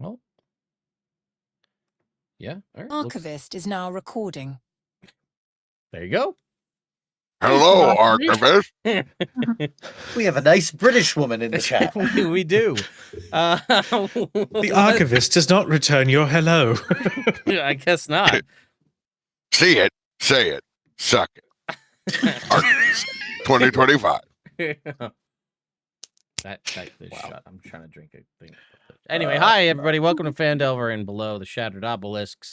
Well, yeah. All right. Archivist is now recording. There you go. Hello, Archivist. We have a nice British woman in the chat. we do. The Archivist does not return your hello. I guess not. See it, say it, suck it. Archivist 2025. That is shut. I'm trying to drink a thing. Anyway, hi everybody. Welcome to Phandelver and Below the Shattered Obelisk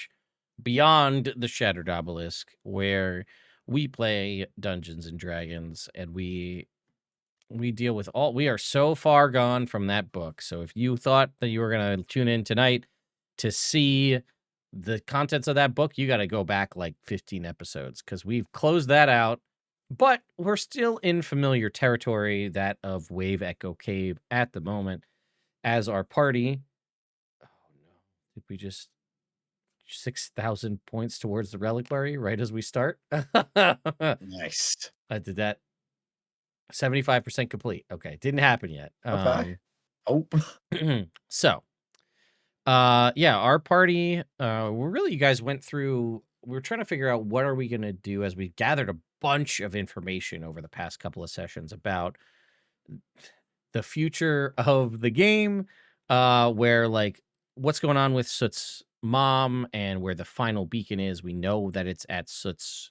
/ Beyond the Shattered Obelisk, where we play Dungeons and Dragons and we deal with all. We are so far gone from that book. So if you thought that you were going to tune in tonight to see the contents of that book, you got to go back like 15 episodes because we've closed that out. But we're still in familiar territory, that of Wave Echo Cave at the moment, as our party. Oh no! Did we just 6,000 points towards the reliquary right as we start? Nice. I did that. 75% complete. Okay, didn't happen yet. Okay. So, yeah, our party. You guys went through. We're trying to figure out what are we going to do as we gathered a bunch of information over the past couple of sessions about the future of the game, where like what's going on with Soot's mom and where the final beacon is. We know that it's at Soot's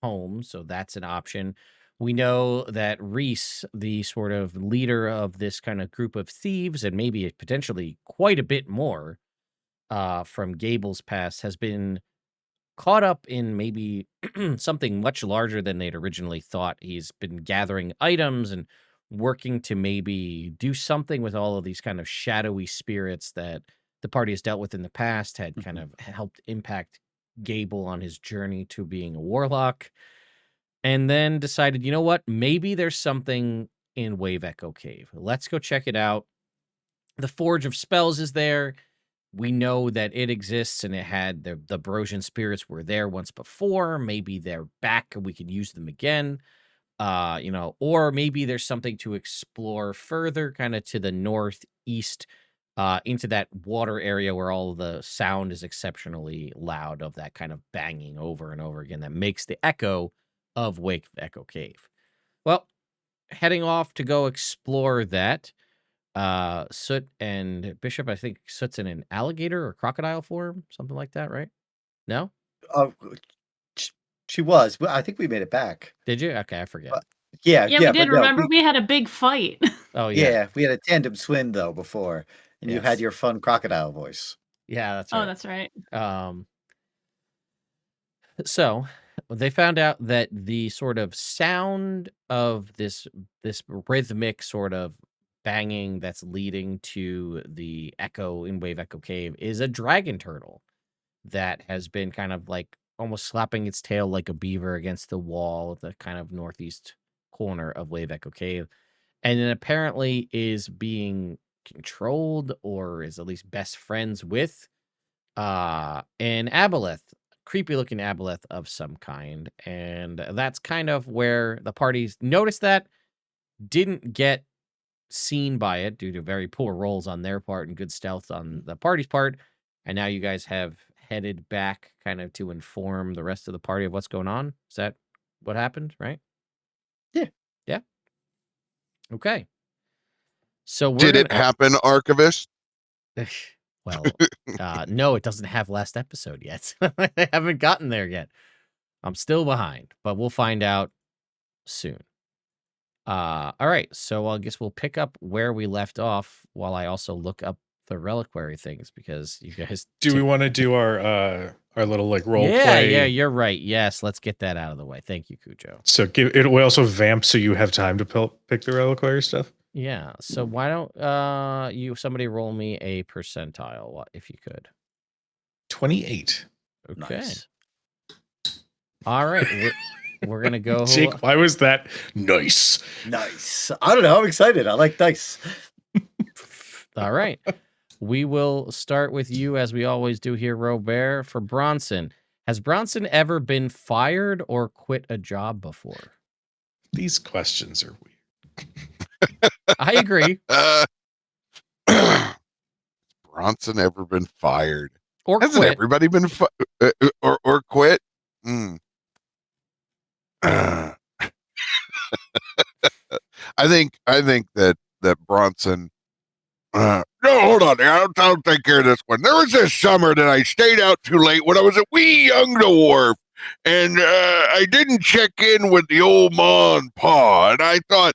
home, so that's an option. We know that Reese, the sort of leader of this kind of group of thieves, and maybe potentially quite a bit more from Gable's past, has been caught up in maybe something much larger than they'd originally thought. He's been gathering items and working to maybe do something with all of these kind of shadowy spirits that the party has dealt with in the past, had kind of helped impact Gable on his journey to being a warlock. And then decided, you know what? Maybe there's something in Wave Echo Cave. Let's go check it out. The Forge of Spells is there. We know that it exists, and it had the Brosian spirits were there once before. Maybe they're back and we can use them again. Or maybe there's something to explore further, kind of to the northeast, into that water area where all of the sound is exceptionally loud, of that kind of banging over and over again that makes the echo of Wake Echo Cave. Well, heading off to go explore that. Soot and Bishop, I think Soot's in an alligator or crocodile form, something like that, right? No? She was. I think we made it back. Did you? Okay, I forget. Yeah, we did. Remember, we had a big fight. Oh, yeah. We had a tandem swim, though, before. And you had your fun crocodile voice. Yeah, that's right. Oh, that's right. So they found out that the sort of sound of this rhythmic sort of banging that's leading to the echo in Wave Echo Cave is a dragon turtle that has been kind of like almost slapping its tail like a beaver against the wall of the kind of northeast corner of Wave Echo Cave, and then apparently is being controlled, or is at least best friends with an aboleth, creepy looking aboleth of some kind. And that's kind of where the parties noticed that, didn't get seen by it due to very poor rolls on their part and good stealth on the party's part. And now you guys have headed back kind of to inform the rest of the party of what's going on. Is that what happened, right? Yeah. Okay. So Did it happen, Archivist? Well, no, it doesn't have last episode yet. I haven't gotten there yet. I'm still behind, but we'll find out soon. All right, so I guess we'll pick up where we left off while I also look up the reliquary things, because you guys we want to do our little like role play? Yeah, you're right. Yes, let's get that out of the way. Thank you, Cujo. So it will also vamp so you have time to pick the reliquary stuff. Yeah. So why don't somebody roll me a percentile if you could. 28. Okay. Nice. All right. We're gonna go. Jake, why was that nice? Nice. I don't know. I'm excited. I like dice. All right. We will start with you, as we always do here, Robert. For Bronson, has Bronson ever been fired or quit a job before? These questions are weird. I agree. Bronson ever been fired? Or Hasn't quit. everybody been or quit? Mm. I think that Bronson. No, hold on. I'll take care of this one. There was this summer that I stayed out too late when I was a wee young dwarf, and I didn't check in with the old ma and pa. And I thought,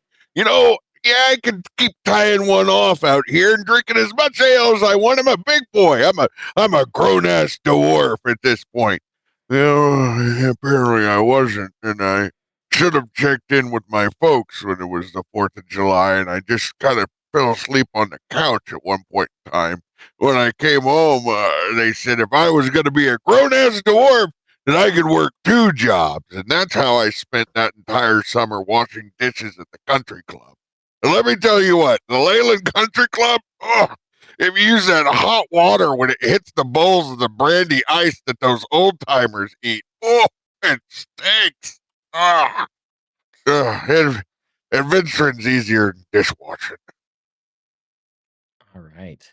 yeah, I could keep tying one off out here and drinking as much ale as I want. I'm a big boy. I'm a grown ass dwarf at this point. Apparently I wasn't, and I should have checked in with my folks when it was the 4th of July, and I just kind of fell asleep on the couch at one point in time. When I came home, they said if I was going to be a grown-ass dwarf, that I could work 2 jobs, and that's how I spent that entire summer washing dishes at the country club. And let me tell you what, the Leyland Country Club, if you use that hot water when it hits the bowls of the brandy ice that those old-timers eat, it stinks. Adventuring's easier than dishwashing. All right.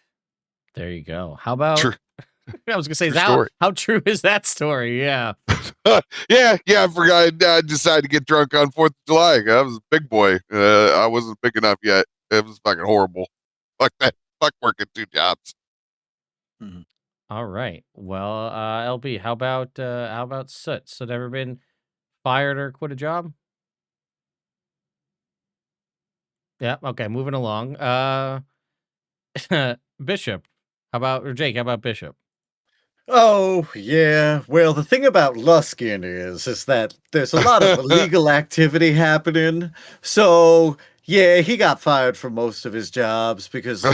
There you go. How about True. I was gonna say True how true is that story? Yeah. Yeah, I forgot. I decided to get drunk on 4th of July. I was a big boy. I wasn't big enough yet. It was fucking horrible. Fuck that. Fuck working 2 jobs. All right. Well, LB, how about Soot? Soot ever been fired or quit a job? Yeah. Okay. Moving along. Bishop. Jake? How about Bishop? Oh, yeah. Well, the thing about Luskin is that there's a lot of illegal activity happening. So, yeah, he got fired from most of his jobs because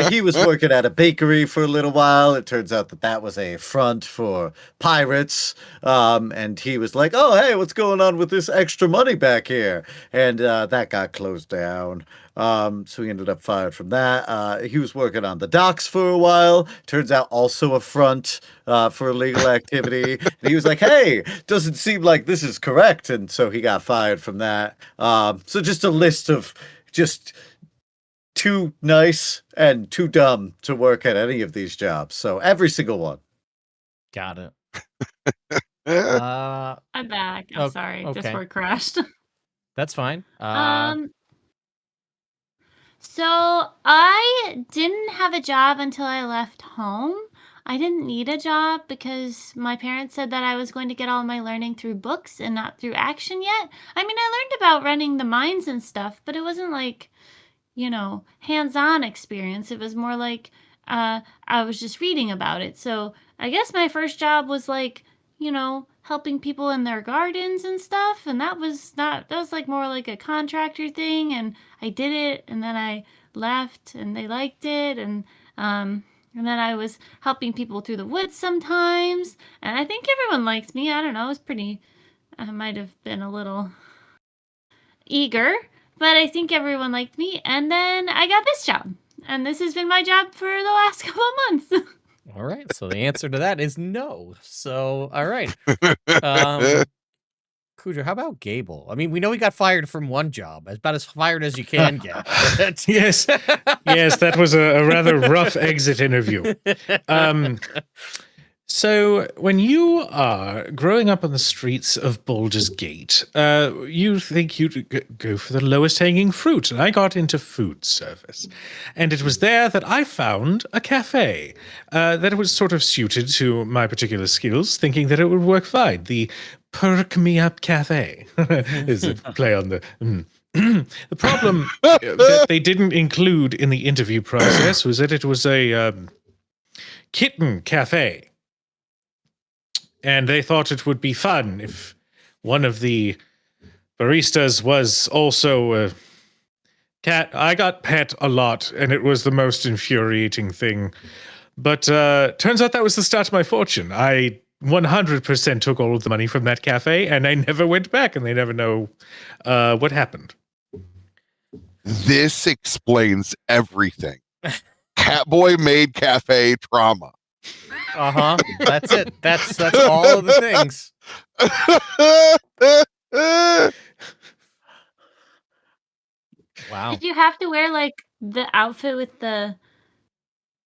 he was working at a bakery for a little while. It turns out that was a front for pirates. And he was like, oh, hey, what's going on with this extra money back here? And that got closed down. So he ended up fired from that. He was working on the docks for a while. Turns out also a front for illegal activity. And he was like, hey, doesn't seem like this is correct. And so he got fired from that. So just a list of just too nice and too dumb to work at any of these jobs. So every single one. Got it. I'm back. I'm sorry. okay. Discord crashed. That's fine. So I didn't have a job until I left home. I didn't need a job because my parents said that I was going to get all my learning through books and not through action yet. I mean, I learned about running the mines and stuff, but it wasn't like, hands-on experience. It was more like I was just reading about it. So I guess my first job was like, helping people in their gardens and stuff. And that was like more like a contractor thing. And I did it, and then I left, and they liked it. And then I was helping people through the woods sometimes. And I think everyone liked me. I don't know. I might have been a little eager, but I think everyone liked me. And then I got this job, and this has been my job for the last couple of months. All right. So the answer to that is no. So, all right. Cujo, how about Gable? I mean, we know he got fired from one job, about as fired as you can get. Yes, that was a rather rough exit interview. So when you are growing up on the streets of Baldur's Gate, you think you'd go for the lowest hanging fruit. And I got into food service. And it was there that I found a cafe that was sort of suited to my particular skills, thinking that it would work fine. The Perk Me Up Cafe is a play on the... The problem that they didn't include in the interview process was that it was a kitten cafe. And they thought it would be fun if one of the baristas was also a cat. I got pet a lot, and it was the most infuriating thing. But turns out that was the start of my fortune. I 100% took all of the money from that cafe, and I never went back, and they never know what happened. This explains everything. Catboy made cafe trauma. That's it. That's all of the things. Wow. Did you have to wear like the outfit with the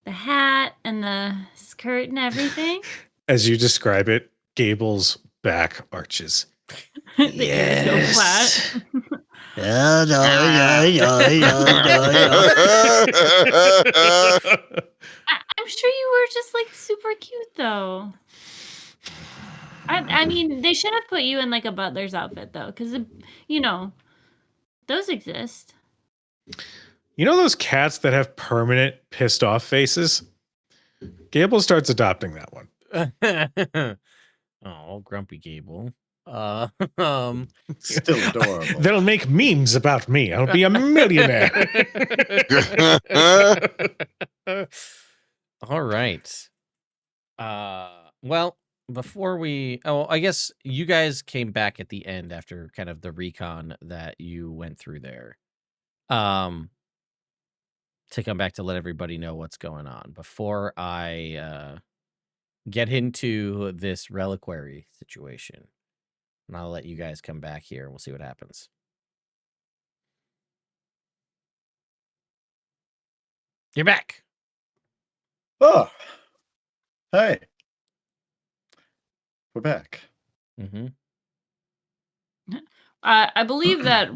the hat and the skirt and everything. As you describe it, Gable's back arches. The ears go flat. I'm sure you were just like super cute though. I mean, they should have put you in like a butler's outfit though, because you know those exist. You know those cats that have permanent pissed off faces? Gable starts adopting that one. Oh, grumpy Gable. Still adorable. They'll make memes about me. I'll be a millionaire. All right. Well, before I guess you guys came back at the end after kind of the recon that you went through there. To come back to let everybody know what's going on before I get into this reliquary situation. And I'll let you guys come back here and we'll see what happens. You're back. Oh, hey, we're back. Mm-hmm. I believe that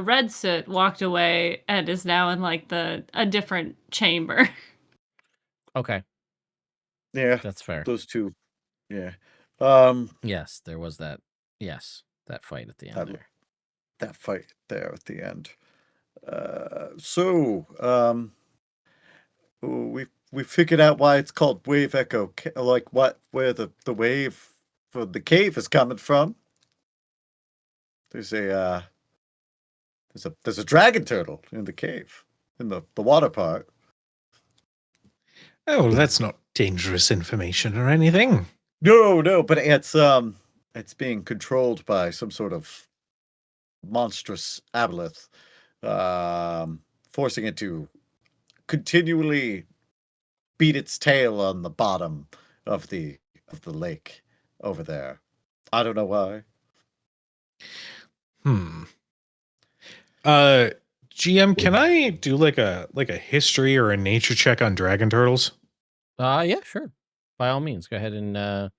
Red Soot walked away and is now in like a different chamber. Okay, Yeah, that's fair. those two. Yeah. Yes, there was that. Yes, that fight at the end That- there. That fight there at the end. We figured out why it's called Wave Echo, like where the wave for the cave is coming from. There's a dragon turtle in the cave, in the water part. Oh, that's not dangerous information or anything. No, but it's being controlled by some sort of monstrous aboleth, forcing it to continually beat its tail on the bottom of the lake over there. I don't know why. GM, can I do like a history or a nature check on dragon turtles? Yeah, sure. By all means, go ahead and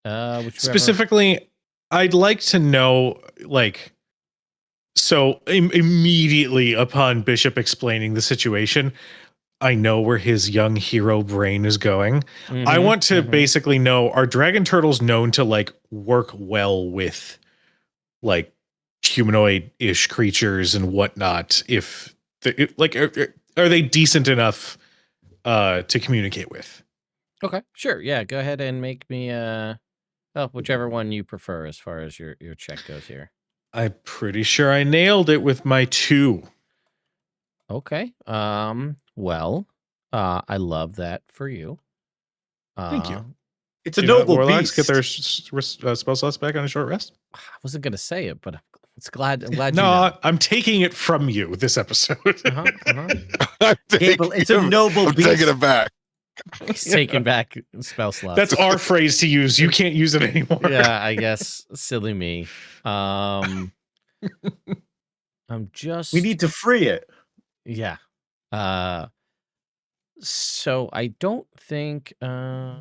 whichever. Specifically, I'd like to know, like, so immediately upon Bishop explaining the situation, I know where his young hero brain is going. I want to basically know, are dragon turtles known to like work well with like humanoid-ish creatures and whatnot? If like, are they decent enough to communicate with? Okay, sure. Yeah, go ahead and make me whichever one you prefer as far as your check goes here. I'm pretty sure I nailed it with my 2. Okay. Well, I love that for you. Thank you. It's a Do not noble warlocks beast. get their spell slots back on a short rest? I wasn't gonna say it, but I'm glad No, you know. I'm taking it from you this episode. Gable, it's a noble beast. I'm taking it back. He's taking back spell slots. That's our phrase to use. You can't use it anymore. Yeah, I guess. Silly me. I'm just. We need to free it. Yeah. So I don't think. I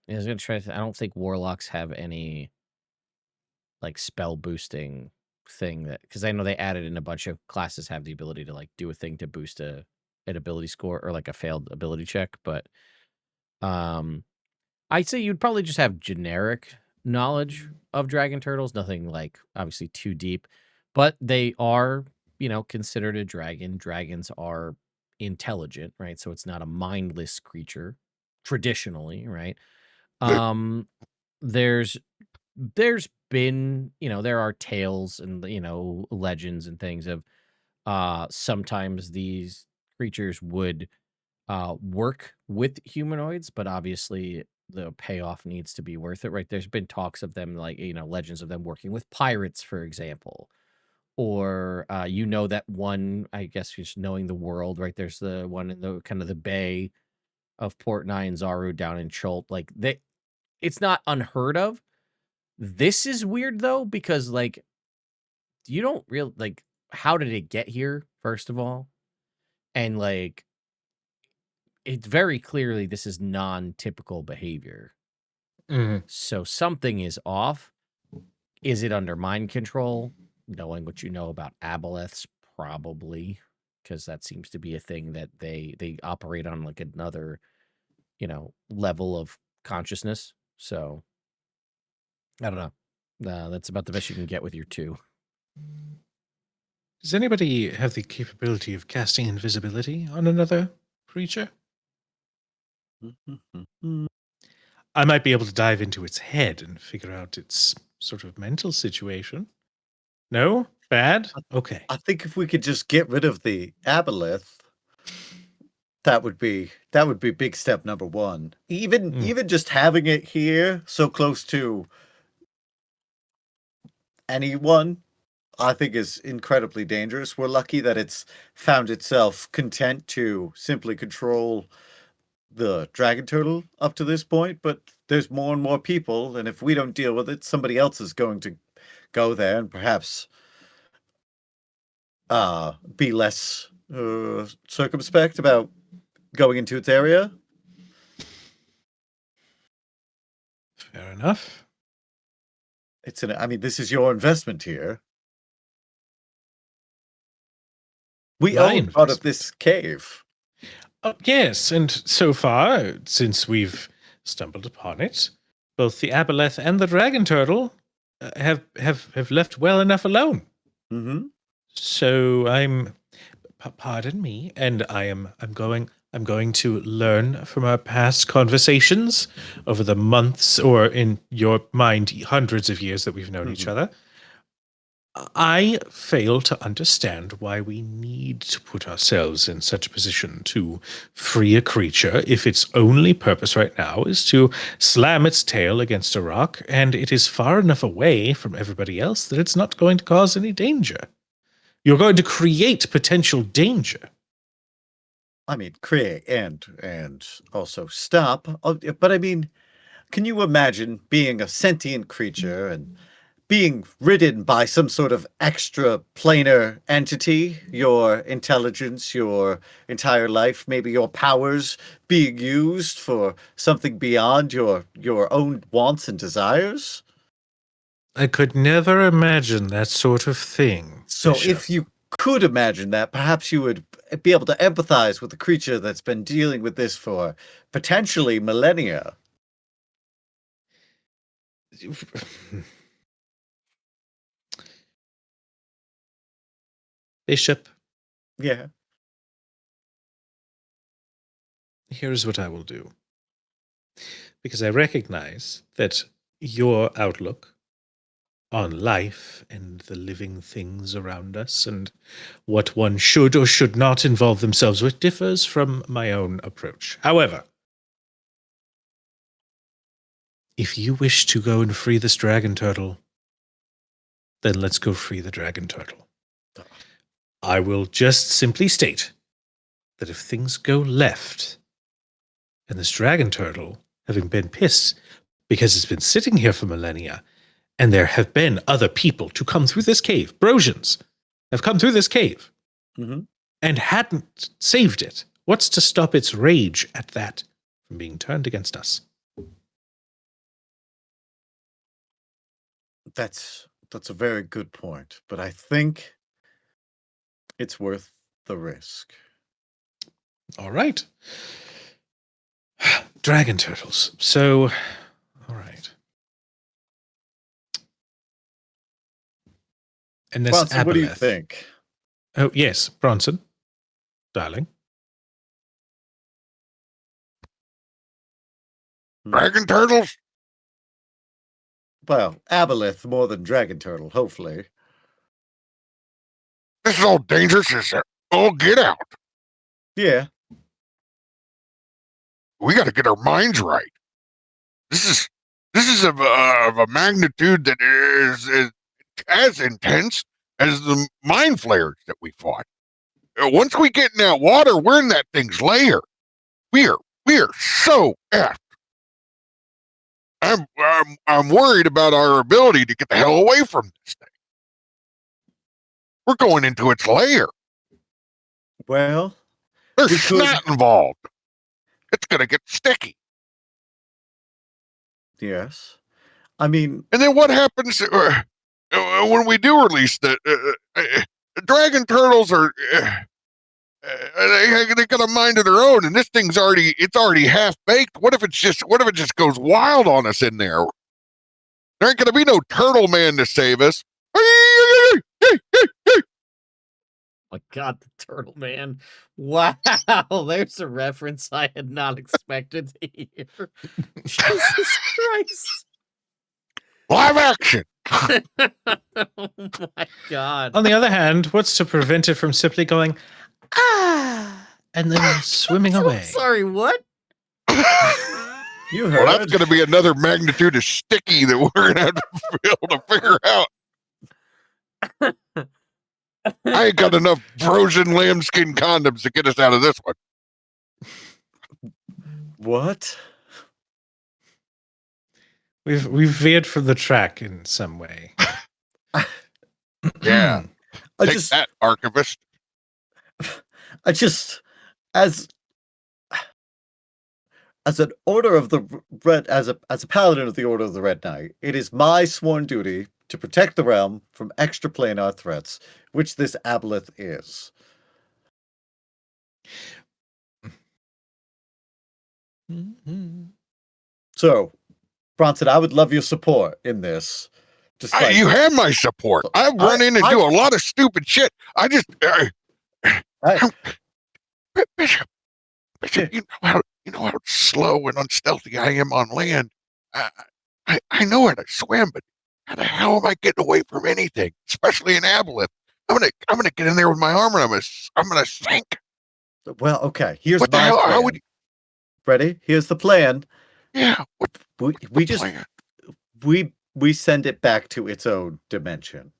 was gonna try. I don't think warlocks have any like spell boosting thing that, because I know they added in a bunch of classes have the ability to like do a thing to boost an ability score or like a failed ability check, but I'd say you'd probably just have generic knowledge of dragon turtles, nothing like obviously too deep, but they are, considered a dragon. Dragons are intelligent, right? So it's not a mindless creature traditionally, right? There's been, there are tales and, legends and things of sometimes these creatures would work with humanoids, but obviously the payoff needs to be worth it, right? There's been talks of them, like, legends of them working with pirates, for example, or that one, I guess, just knowing the world, right? There's the one in the kind of the bay of Port Nyanzaru down in Cholt. Like it's not unheard of. This is weird though, because like you don't really like, how did it get here, first of all? And like it's very clearly this is non-typical behavior. Mhm. So something is off. Is it under mind control? Knowing what you know about aboleths, probably, because that seems to be a thing that they operate on like another, level of consciousness. So I don't know. That's about the best you can get with your two. Does anybody have the capability of casting invisibility on another creature? I might be able to dive into its head and figure out its sort of mental situation. No? Bad? Okay. I think if we could just get rid of the aboleth, that would be big step number one. Even just having it here so close to anyone, I think is incredibly dangerous. We're lucky that it's found itself content to simply control the dragon turtle up to this point, but there's more and more people, and if we don't deal with it, somebody else is going to go there and perhaps be less circumspect about going into its area. Fair enough. I mean, this is your investment here. We My own part of investment. this cave. Yes, and so far, since we've stumbled upon it, both the aboleth and the dragon turtle have left well enough alone. Mm-hmm. So pardon me, and I'm going to learn from our past conversations over the months, or in your mind, hundreds of years that we've known each other. I fail to understand why we need to put ourselves in such a position to free a creature if its only purpose right now is to slam its tail against a rock, and it is far enough away from everybody else that it's not going to cause any danger. You're going to create potential danger. I mean, create and also stop. But I mean, can you imagine being a sentient creature and being ridden by some sort of extra planar entity, your intelligence, your entire life, maybe your powers being used for something beyond your own wants and desires? I could never imagine that sort of thing. So Bishop. if you could imagine that, perhaps you would be able to empathize with the creature that's been dealing with this for potentially millennia. Bishop, Yeah. here's what I will do. Because I recognize that your outlook on life and the living things around us and what one should or should not involve themselves with differs from my own approach. However, if you wish to go and free this dragon turtle, then let's go free the dragon turtle. I will just simply state that if things go left, and this dragon turtle, having been pissed because it's been sitting here for millennia, and there have been other people to come through this cave, Brosians have come through this cave, and hadn't saved it, what's to stop its rage at that from being turned against us? That's a very good point, but I think it's worth the risk. All right. Dragon turtles. So, all right. And this Bronson, what do you aboleth. think? Oh, yes, Bronson, darling. Dragon turtles? Well, aboleth more than dragon turtle, hopefully. This is all dangerous as all get out. Yeah. We got to get our minds right. This is of a magnitude that is as intense as the mind flayers that we fought. Once we get in that water, we're in that thing's lair. We are so effed. I'm worried about our ability to get the hell away from this thing. We're going into its lair. Well, There's we could- snot involved. it's going to get sticky. Yes. I mean, And then what happens when we do release the dragon turtles are they got a mind of their own, and this thing's already half baked. What if it just goes wild on us in there? There ain't gonna be no turtle man to save us. My God, the turtle man. Wow, there's a reference I had not expected to hear. Jesus Christ. Live action. Oh my God. On the other hand, what's to prevent it from simply going, and then swimming away? Sorry, what? you Well, heard. that's going to be another magnitude of sticky that we're going to have to be able to figure out. I ain't got enough frozen lambskin condoms to get us out of this one. What? We've veered from the track in some way. Yeah. I Take just, that, archivist. as an order of the red, as a paladin of the Order of the Red Knight, it is my sworn duty to protect the realm from extraplanar threats, which this aboleth is. So, Bronson, I would love your support in this. You have my support. I've run in and do a lot of stupid shit. I just Bishop, you know how slow and unstealthy I am on land. I know how to swim, but how the hell am I getting away from anything, especially an aboleth? I'm gonna get in there with my armor. I'm gonna sink. Well, okay. Here's What the my hell? plan. How would you? Ready? Here's the plan. Yeah. We just plan? we send it back to its own dimension,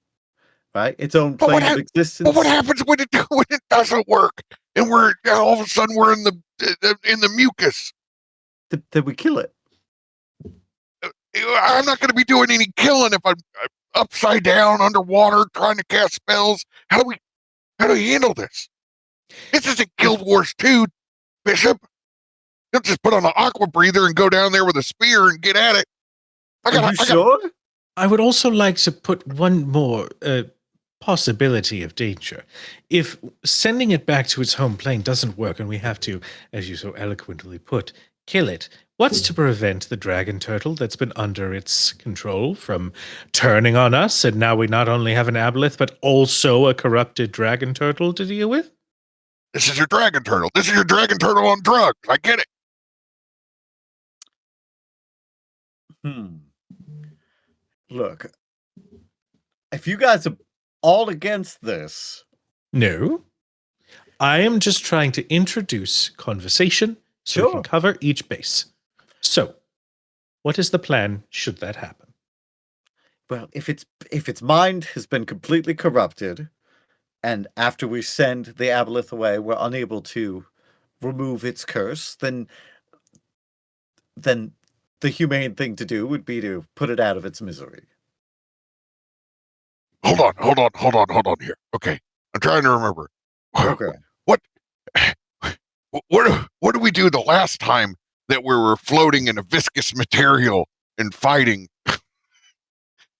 right? Its own plane of existence. But what happens when it doesn't work, and we're all of a sudden we're in the mucus? Then we kill it. I'm not going to be doing any killing if I'm upside down underwater trying to cast spells. How do we handle this? This isn't Guild Wars 2, Bishop. You'll just put on an aqua breather and go down there with a spear and get at it. Are you sure? I would also like to put one more possibility of danger. If sending it back to its home plane doesn't work and we have to, as you so eloquently put, kill it, what's to prevent the dragon turtle that's been under its control from turning on us, and now we not only have an aboleth, but also a corrupted dragon turtle to deal with? This is your dragon turtle. This is your dragon turtle on drugs. I get it. Look, if you guys are all against this... No. I am just trying to introduce conversation so we can cover each base. So, what is the plan should that happen? Well, if its mind has been completely corrupted, and after we send the aboleth away, we're unable to remove its curse, then the humane thing to do would be to put it out of its misery. Hold on here. Okay. I'm trying to remember. Okay. What did we do the last time that we were floating in a viscous material and fighting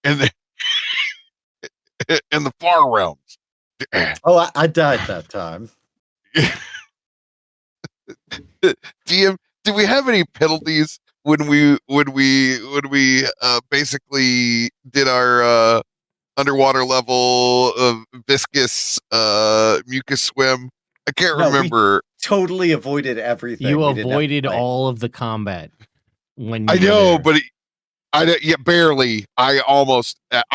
in the far realms? Oh, I died that time. DM, do we have any penalties when we basically did our underwater level of viscous mucus swim? I can't remember. Totally avoided everything. You avoided all of the combat when you I know, were there. but barely. I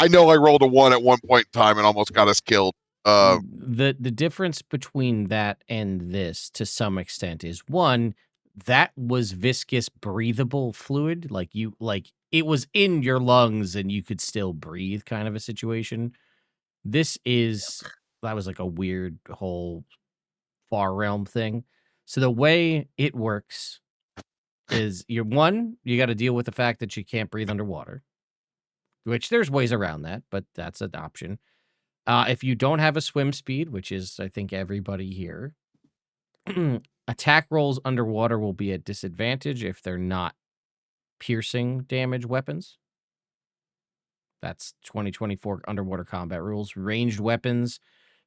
know I rolled a 1 at one point in time and almost got us killed. The difference between that and this, to some extent, is one, that was viscous, breathable fluid. Like it was in your lungs and you could still breathe, kind of a situation. That was like a weird whole far realm thing. So the way it works is you got to deal with the fact that you can't breathe underwater, which there's ways around that, but that's an option. If you don't have a swim speed, which is, I think, everybody here, Attack rolls underwater will be at disadvantage if they're not piercing damage weapons. That's 2024 underwater combat rules. Ranged weapons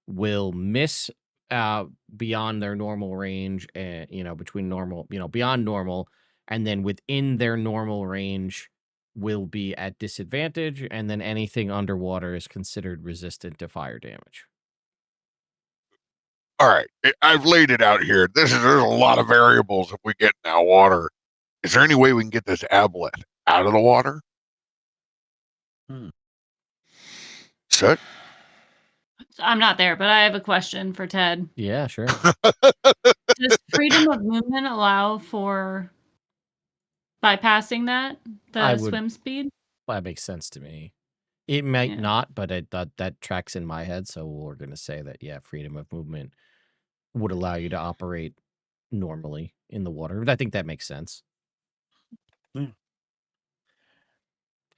will miss beyond their normal range, and between normal, beyond normal, and then within their normal range will be at disadvantage, and then anything underwater is considered resistant to fire damage. All right, I've laid it out here. There's a lot of variables if we get in that water. Is there any way we can get this aboleth out of the water? Set? I'm not there, but I have a question for Ted. Yeah, sure. Does freedom of movement allow for bypassing that, I the would- swim speed? That makes sense to me. It might Yeah. not, but that tracks in my head. So we're going to say that, yeah, freedom of movement would allow you to operate normally in the water. I think that makes sense. Yeah.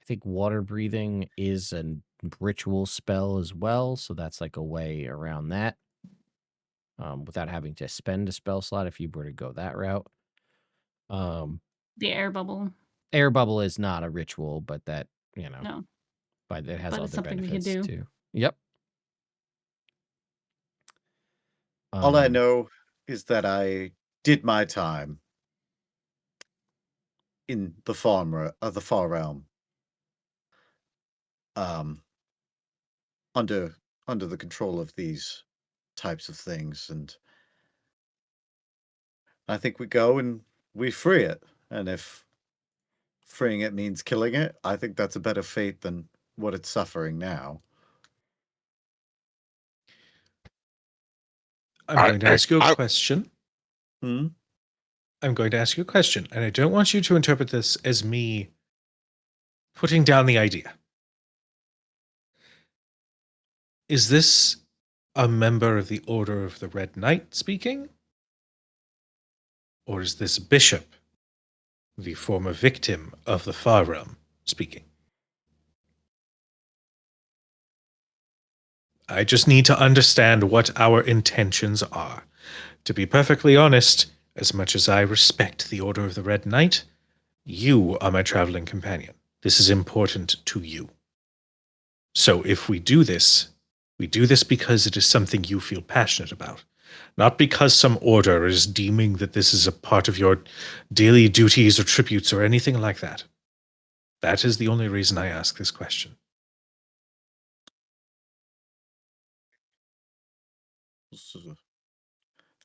I think water breathing is a ritual spell as well. So that's like a way around that without having to spend a spell slot if you were to go that route. The air bubble. Air bubble is not a ritual, but that, No. but it has But it's other something we could benefits do. too. Yep. All I know is that I did my time in the far realm, under the control of these types of things, and I think we go and we free it. And if freeing it means killing it, I think that's a better fate than what it's suffering now. I'm going to ask you a question. Hmm? I'm going to ask you a question, and I don't want you to interpret this as me putting down the idea. Is this a member of the Order of the Red Knight speaking? Or is this Bishop, the former victim of the Far Realm, speaking? I just need to understand what our intentions are. To be perfectly honest, as much as I respect the Order of the Red Knight, you are my traveling companion. This is important to you. So if we do this because it is something you feel passionate about, not because some order is deeming that this is a part of your daily duties or tributes or anything like that. That is the only reason I ask this question. Was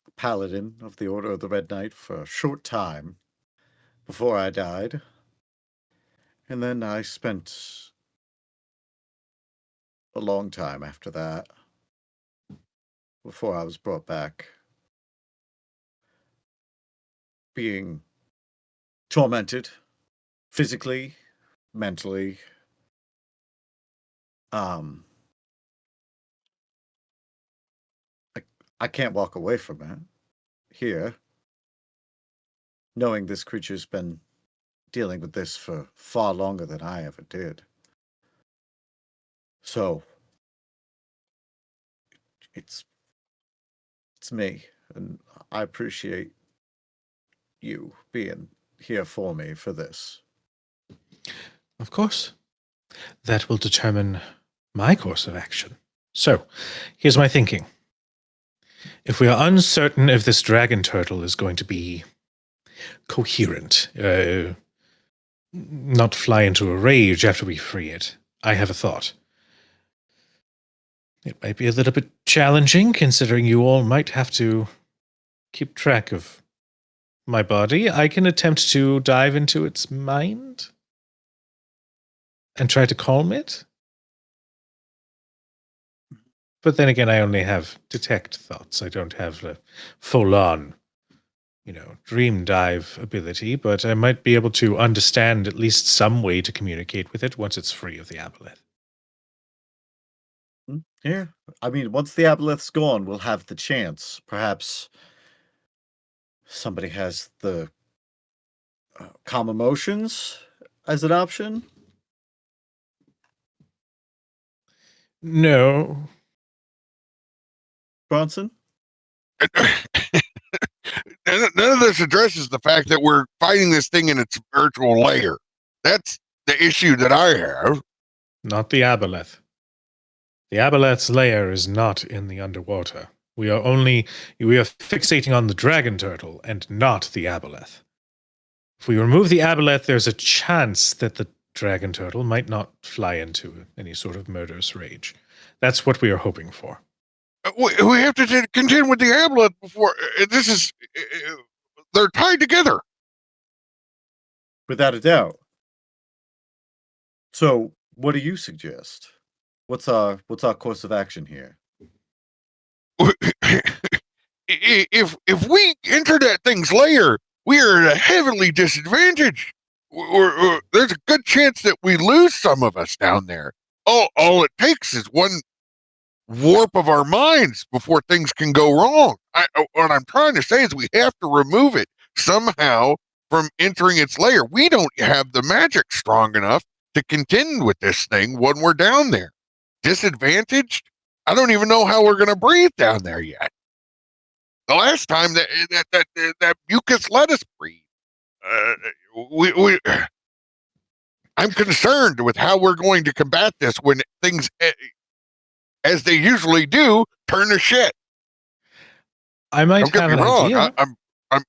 a paladin of the Order of the Red Knight for a short time before I died. And then I spent a long time after that before I was brought back, being tormented physically, mentally. I can't walk away from it here, knowing this creature's been dealing with this for far longer than I ever did. So it's me, and I appreciate you being here for me for this. Of course. That will determine my course of action. So, here's my thinking. If we are uncertain if this dragon turtle is going to be coherent, not fly into a rage after we free it, I have a thought. It might be a little bit challenging, considering you all might have to keep track of my body. I can attempt to dive into its mind and try to calm it. But then again, I only have detect thoughts. I don't have a full-on, dream dive ability, but I might be able to understand at least some way to communicate with it once it's free of the aboleth. Yeah, I mean, once the aboleth's gone, we'll have the chance. Perhaps somebody has the calm emotions as an option. No. Bronson? none of this addresses the fact that we're fighting this thing in its virtual layer. That's the issue that I have. Not the aboleth. The aboleth's lair is not in the underwater. We are fixating on the dragon turtle and not the aboleth. If we remove the aboleth, there's a chance that the dragon turtle might not fly into any sort of murderous rage. That's what we are hoping for. We have to contend with the aboleth before this is. They're tied together. Without a doubt. So, what do you suggest? What's our course of action here? If we enter that thing's lair, we are at a heavily disadvantage. There's a good chance that we lose some of us down there. All it takes is one warp of our minds before things can go wrong. What I'm trying to say is we have to remove it somehow from entering its lair. We don't have the magic strong enough to contend with this thing when we're down there. Disadvantaged? I don't even know how we're going to breathe down there yet. The last time that mucus let us breathe, I'm concerned with how we're going to combat this when things, as they usually do, turn to shit. I might Don't get have me an wrong. idea.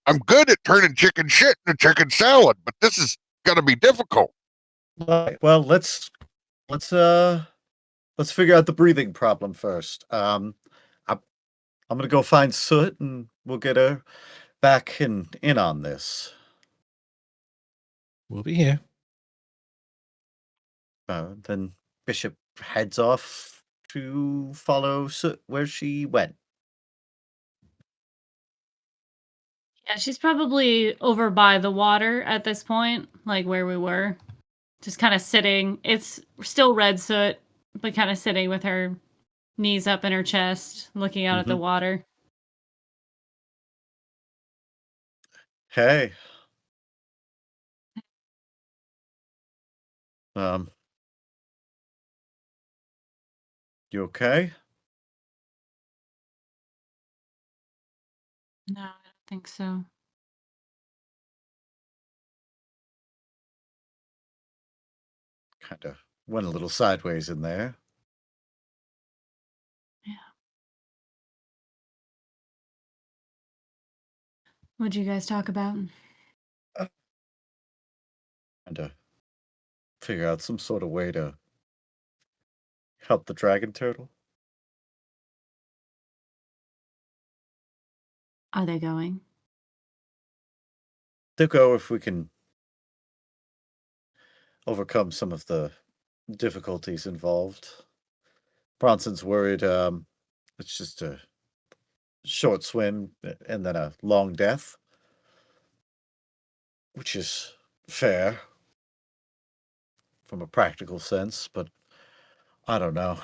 I'm good at turning chicken shit into chicken salad, but this is gonna be difficult. Well, let's figure out the breathing problem first. I'm gonna go find Soot, and we'll get her back in on this. We'll be here. Then Bishop heads off to follow Soot where she went. Yeah, she's probably over by the water at this point, like where we were. Just kind of sitting. It's still red soot, but kind of sitting with her knees up in her chest, looking out at the water. Hey. You okay? No, I don't think so. Kind of went a little sideways in there. Yeah. What'd you guys talk about? Trying to figure out some sort of way to help the dragon turtle. Are they going? They'll go if we can overcome some of the difficulties involved. Bronson's worried it's just a short swim and then a long death, which is fair from a practical sense, but I don't know.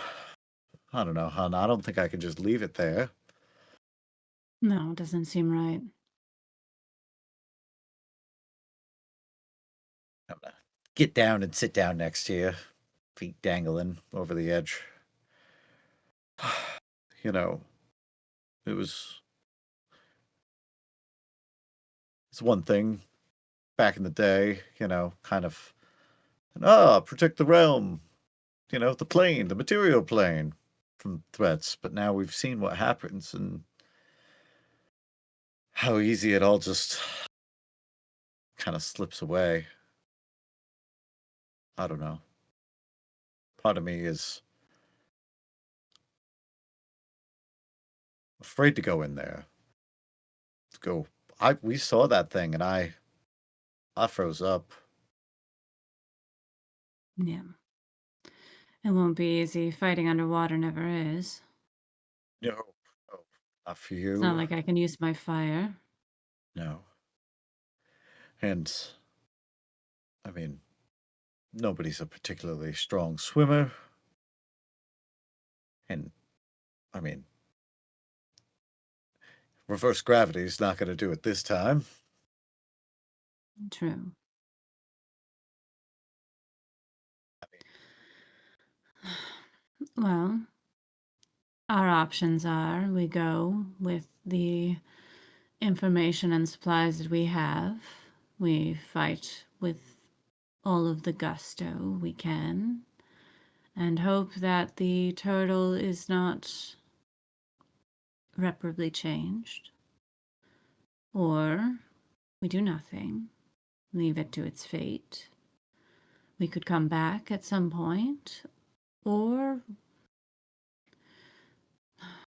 I don't know, hon. I don't think I can just leave it there. No, it doesn't seem right. I'm gonna get down and sit down next to you, feet dangling over the edge. You know, it's one thing back in the day, kind of, protect the realm, the plane, the material plane from threats. But now we've seen what happens and how easy it all just kind of slips away. I don't know. Part of me is afraid to go in there. We saw that thing and I froze up. Yeah. It won't be easy. Fighting underwater never is. No, not for It's not you. like I can use my fire. No. And I mean, nobody's a particularly strong swimmer. And I mean, reverse gravity is not going to do it this time. True. Well, our options are we go with the information and supplies that we have. We fight with all of the gusto we can and hope that the turtle is not irreparably changed. Or we do nothing, leave it to its fate. We could come back at some point, or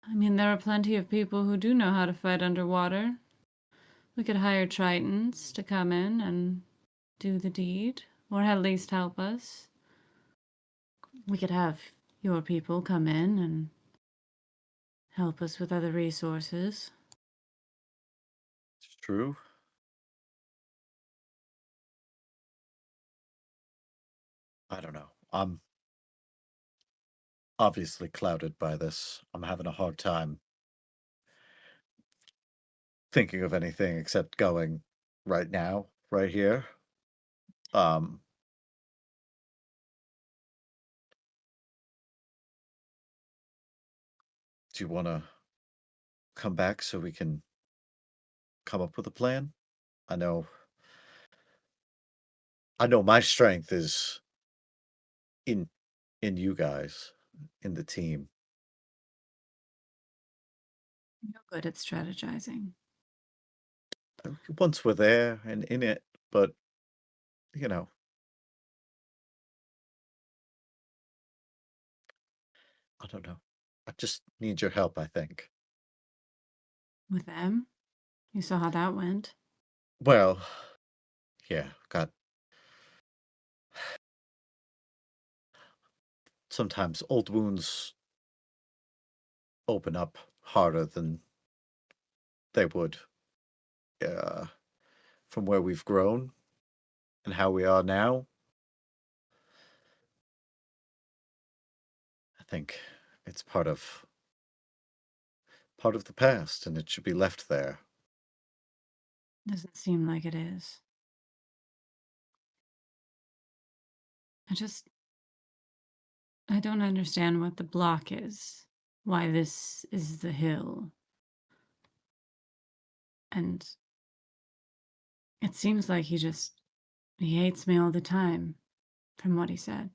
I mean, there are plenty of people who do know how to fight underwater. We could hire Tritons to come in and do the deed, or at least help us. We could have your people come in and help us with other resources. It's true. I don't know. I'm obviously clouded by this. I'm having a hard time thinking of anything except going right now, right here. Um, do you want to come back so we can come up with a plan? I know my strength is in you guys, in the team. You're good at strategizing. Once we're there and in it, but you know, I don't know. I just need your help, I think. With them? You saw how that went. Well, yeah, got sometimes old wounds open up harder than they would uh, from where we've grown and how we are now. I think it's part of the past, and it should be left there. Doesn't seem like it is. I don't understand what the block is. Why this is the hill. And it seems like he hates me all the time, from what he said.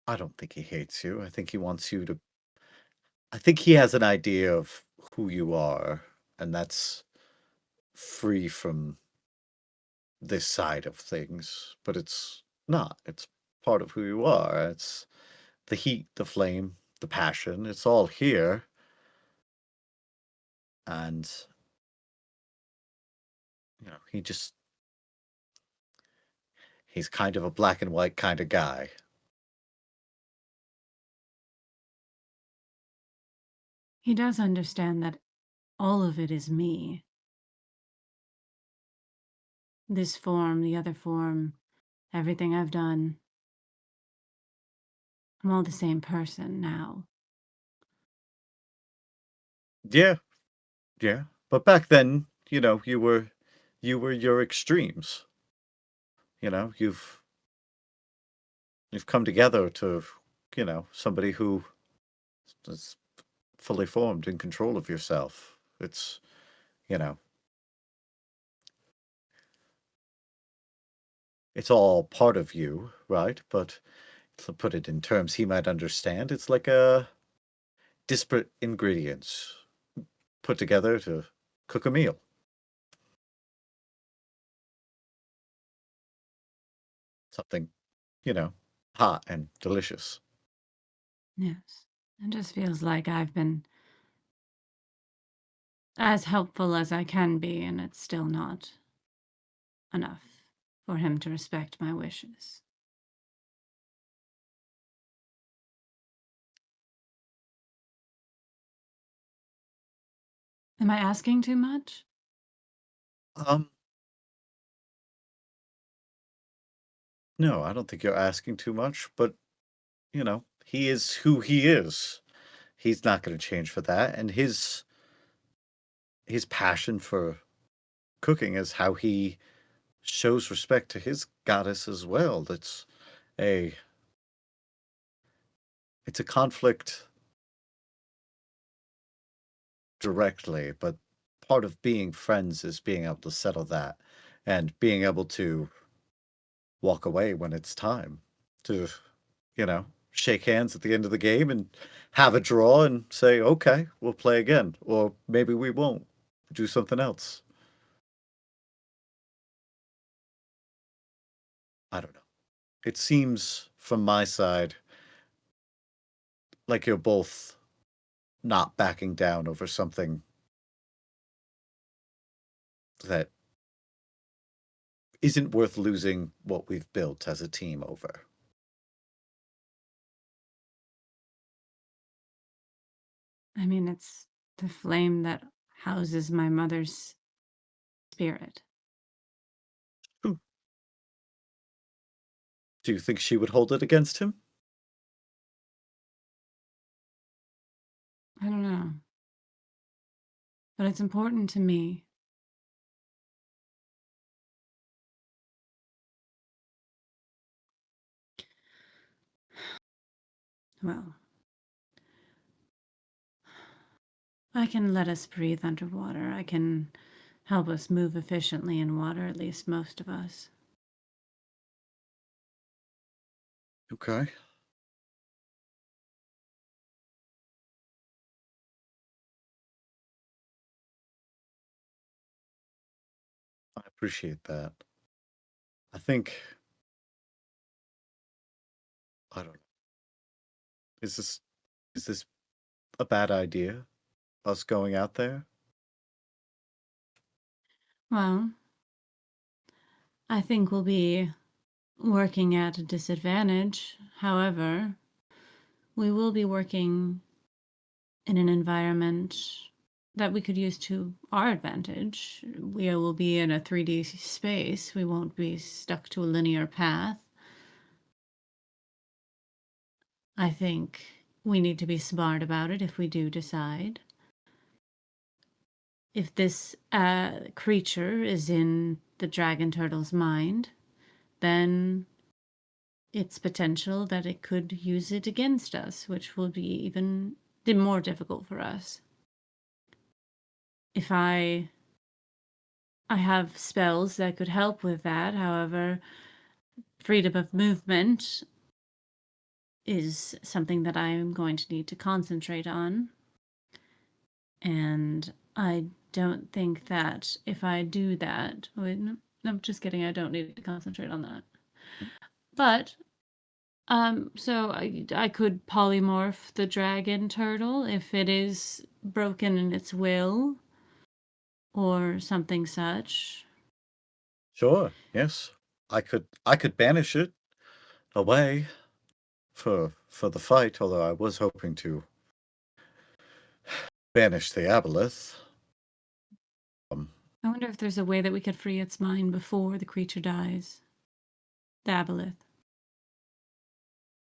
I don't think he hates you. I think he wants you to. I think he has an idea of who you are, and that's free from this side of things, but it's not. It's part of who you are. It's the heat, the flame, the passion. It's all here. And, he's kind of a black and white kind of guy. He does understand that all of it is me. This form, the other form, everything I've done. I'm all the same person now. Yeah, yeah. But back then, you were your extremes. You've come together to, somebody who is fully formed, in control of yourself. It's, you know, it's all part of you, right? But to put it in terms he might understand, it's like a disparate ingredients put together to cook a meal. Something, hot and delicious. Yes. It just feels like I've been as helpful as I can be, and it's still not enough for him to respect my wishes. Am I asking too much? Um, no, I don't think you're asking too much, but he is who he is. He's not going to change for that, and his passion for cooking is how he shows respect to his goddess as well. A it's a conflict directly, but part of being friends is being able to settle that and being able to walk away when it's time to, shake hands at the end of the game and have a draw and say, okay, we'll play again. Or maybe we won't. Do something else. I don't know. It seems from my side like you're both not backing down over something that isn't worth losing what we've built as a team over. I mean, it's the flame that houses my mother's spirit. Do you think she would hold it against him? I don't know. But it's important to me. Well, I can let us breathe underwater. I can help us move efficiently in water, at least most of us. Okay. I appreciate that. I think, I don't know. Is this a bad idea? Us going out there? Well, I think we'll be working at a disadvantage. However, we will be working in an environment that we could use to our advantage. We will be in a 3D space. We won't be stuck to a linear path. I think we need to be smart about it if we do decide. If this creature is in the dragon turtle's mind, then it's potential that it could use it against us, which will be even more difficult for us. If I have spells that could help with that, however, freedom of movement is something that I am going to need to concentrate on. And I don't think that if I do that, wait, no, I'm just kidding, I don't need to concentrate on that. But so I could polymorph the dragon turtle if it is broken in its will or something such. Sure, yes. I could banish it away for the fight, although I was hoping to banish the aboleth. I wonder if there's a way that we could free its mind before the creature dies. The aboleth.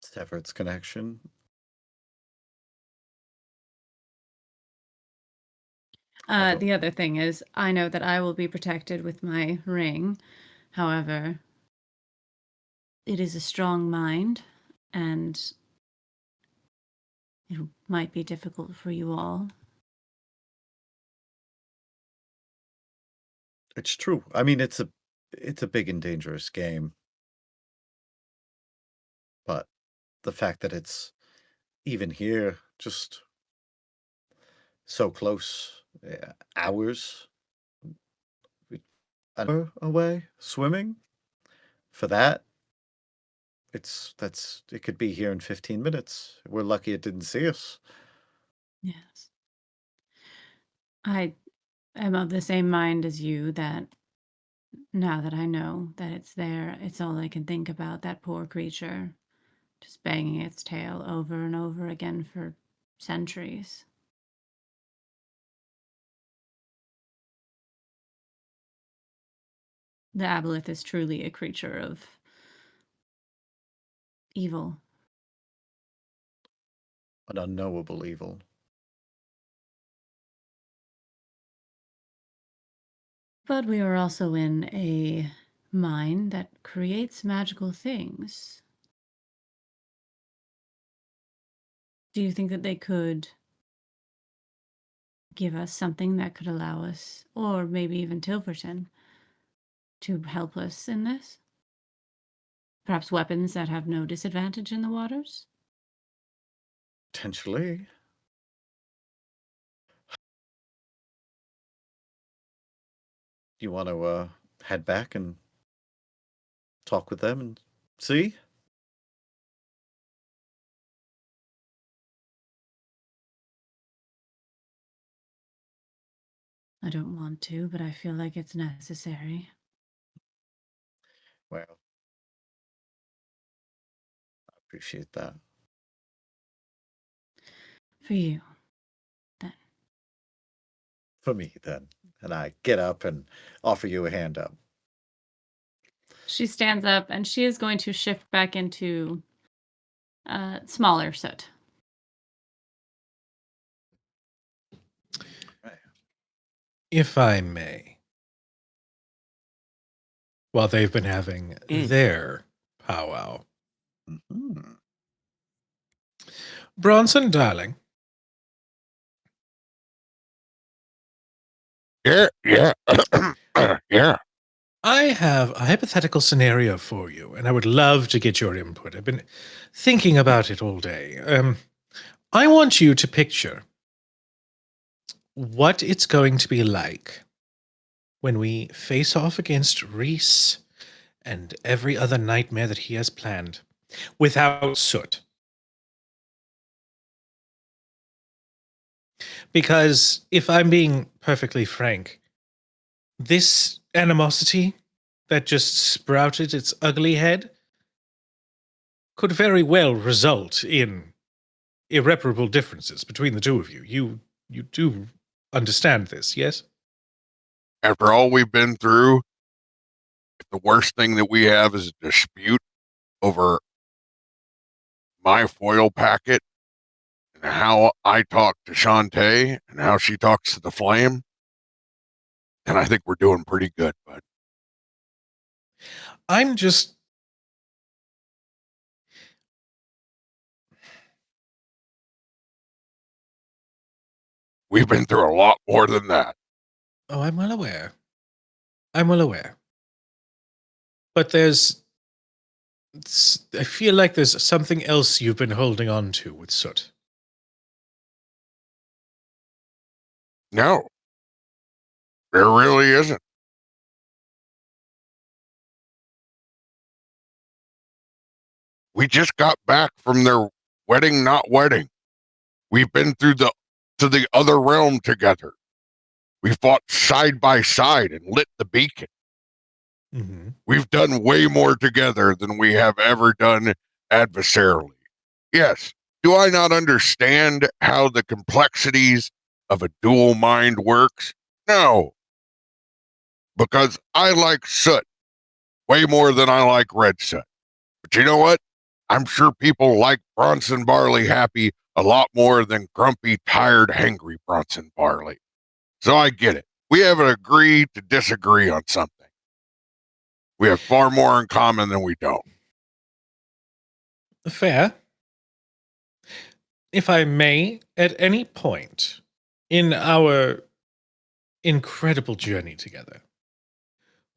Sever its connection. The other thing is, I know that I will be protected with my ring. However, it is a strong mind, and it might be difficult for you all. It's true. I mean, it's a big and dangerous game. But the fact that it's even here, just so close, hours, an hour away, swimming, for that, it could be here in 15 minutes. We're lucky it didn't see us. Yes. I am of the same mind as you that now that I know that it's there, it's all I can think about, that poor creature, just banging its tail over and over again for centuries. The aboleth is truly a creature of evil. An unknowable evil. But we are also in a mine that creates magical things. Do you think that they could give us something that could allow us, or maybe even Tilverton, to help us in this? Perhaps weapons that have no disadvantage in the waters? Potentially. You want to head back and talk with them and see? I don't want to, but I feel like it's necessary. Well, I appreciate that. For you, then. For me, then. And I get up and offer you a hand up. She stands up and she is going to shift back into smaller soot. If I may, while they've been having Mm. their powwow. Mhm. Bronson, darling, Yeah, yeah, yeah. I have a hypothetical scenario for you, and I would love to get your input. I've been thinking about it all day. I want you to picture what it's going to be like when we face off against Reese and every other nightmare that he has planned without Soot. Because if I'm being perfectly frank, this animosity that just sprouted its ugly head could very well result in irreparable differences between the two of you. You do understand this, yes? After all we've been through, the worst thing that we have is a dispute over my foil packet and how I talk to Shantae and how she talks to the flame. And I think we're doing pretty good, bud. I'm just We've been through a lot more than that. Oh, I'm well aware. I'm well aware. But I feel like there's something else you've been holding on to with Soot. No, there really isn't. We just got back from their wedding, not wedding. We've been through to the other realm together. We fought side by side and lit the beacon. Mm-hmm. We've done way more together than we have ever done adversarially. Yes, do I not understand how the complexities of a dual mind works? No, because I like soot way more than I like red soot. But you know what? I'm sure people like Bronson Barley happy a lot more than grumpy, tired, hangry Bronson Barley. So I get it. We have to agree to disagree on something. We have far more in common than we don't. Fair. If I may, at any point in our incredible journey together,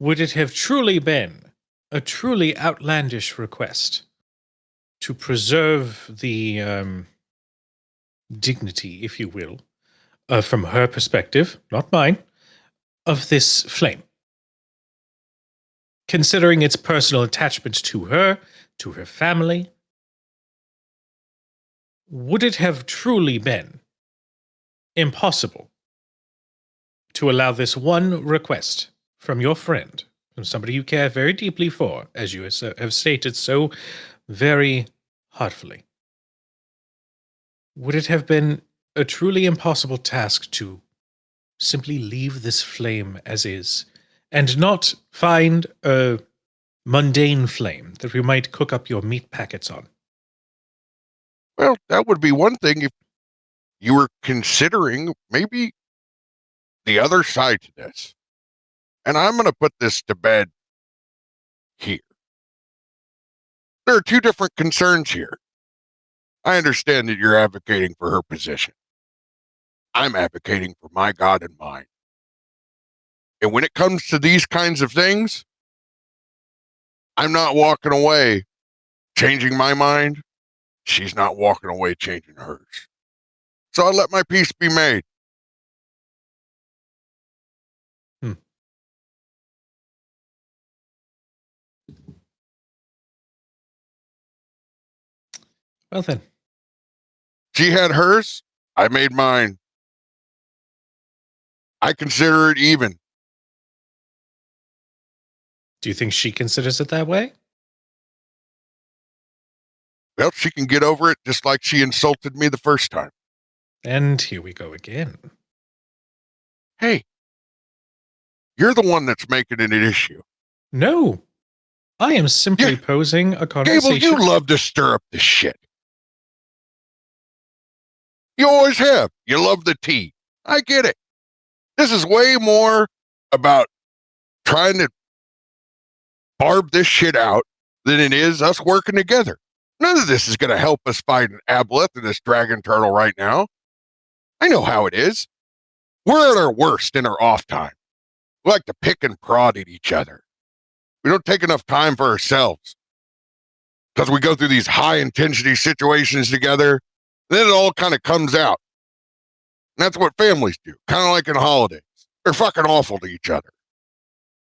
would it have truly been a truly outlandish request to preserve the dignity, if you will, from her perspective, not mine, of this flame? Considering its personal attachment to her family, would it have truly been impossible to allow this one request from your friend, from somebody you care very deeply for, as you have stated so very heartfully? Would it have been a truly impossible task to simply leave this flame as is and not find a mundane flame that we might cook up your meat packets on? Well, that would be one thing if you were considering maybe the other side to this. And I'm going to put this to bed here. There are two different concerns here. I understand that you're advocating for her position. I'm advocating for my God and mine. And when it comes to these kinds of things, I'm not walking away changing my mind. She's not walking away changing hers. So I let my peace be made. Well then. She had hers. I made mine. I consider it even. Do you think she considers it that way? Well, she can get over it just like she insulted me the first time. And here we go again. Hey, you're the one that's making it an issue. No. I am simply posing a conversation. Gable, you love to stir up the shit. You always have. You love the tea. I get it. This is way more about trying to barb this shit out than it is us working together. None of this is going to help us fight an aboleth and this dragon turtle right now. I know how it is. We're at our worst in our off time. We like to pick and prod at each other. We don't take enough time for ourselves because we go through these high intensity situations together. Then it all kind of comes out. And that's what families do, kind of like in holidays. They're fucking awful to each other.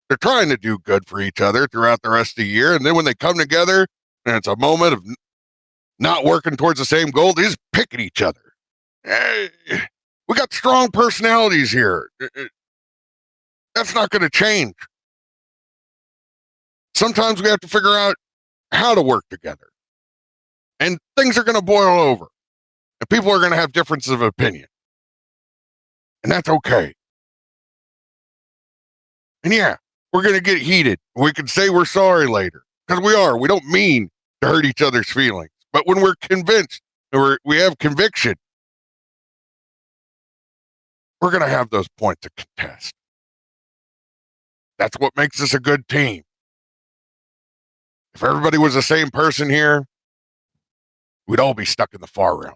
They're trying to do good for each other throughout the rest of the year. And then when they come together and it's a moment of not working towards the same goal, they just pick at each other. We got strong personalities here. That's not going to change. Sometimes we have to figure out how to work together. And things are going to boil over. And people are going to have differences of opinion. And that's okay. And yeah, we're going to get heated. We can say we're sorry later. Because we are. We don't mean to hurt each other's feelings. But when we're convinced, or we have conviction, we're going to have those points of contest. That's what makes us a good team. If everybody was the same person here, we'd all be stuck in the far realm.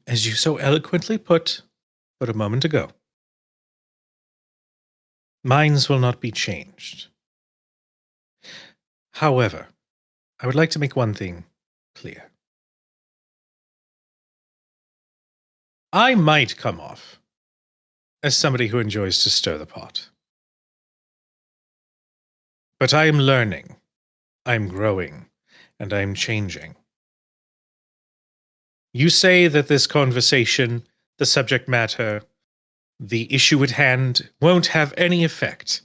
As you so eloquently put but a moment ago, minds will not be changed. However, I would like to make one thing clear. I might come off as somebody who enjoys to stir the pot. But I am learning, I'm growing, and I'm changing. You say that this conversation, the subject matter, the issue at hand won't have any effect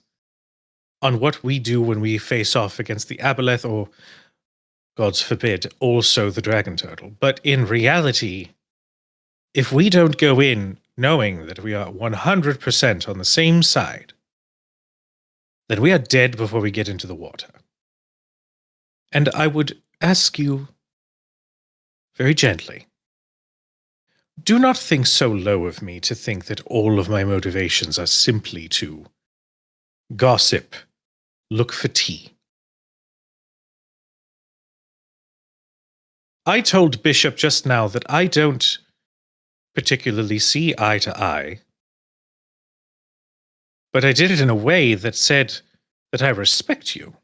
on what we do when we face off against the aboleth or, gods forbid, also the dragon turtle. But in reality, if we don't go in knowing that we are 100% on the same side, then we are dead before we get into the water. And I would ask you very gently, do not think so low of me to think that all of my motivations are simply to gossip, look for tea. I told Bishop just now that I don't particularly see eye to eye, but I did it in a way that said that I respect you.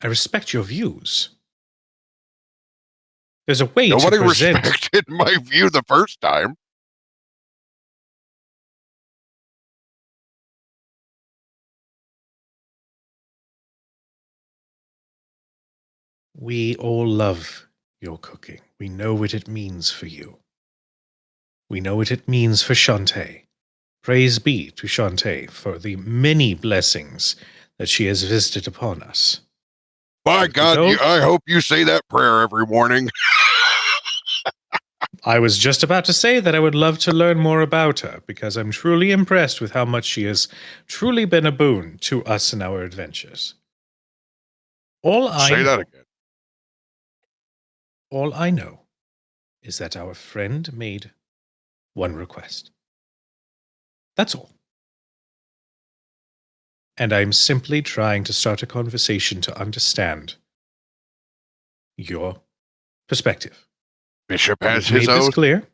I respect your views. There's a way Nobody to present... respected my view the first time. We all love your cooking. We know what it means for you. We know what it means for Shantae. Praise be to Shantae for the many blessings that she has visited upon us. By God, I hope you say that prayer every morning. I was just about to say that I would love to learn more about her, because I'm truly impressed with how much she has truly been a boon to us in our adventures. Say that again. All I know is that our friend made one request. That's all. And I'm simply trying to start a conversation to understand your perspective. Bishop has You've his made this oath. clear.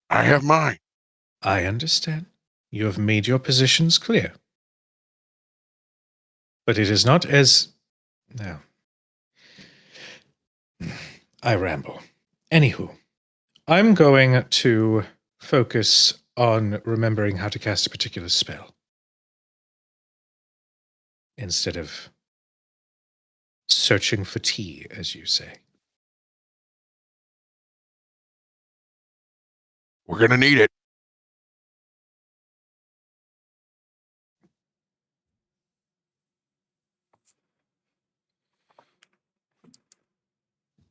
I have mine. I understand. You have made your positions clear. But it is not as... No. I ramble. Anywho, I'm going to focus on remembering how to cast a particular spell instead of searching for tea, as you say. We're going to need it.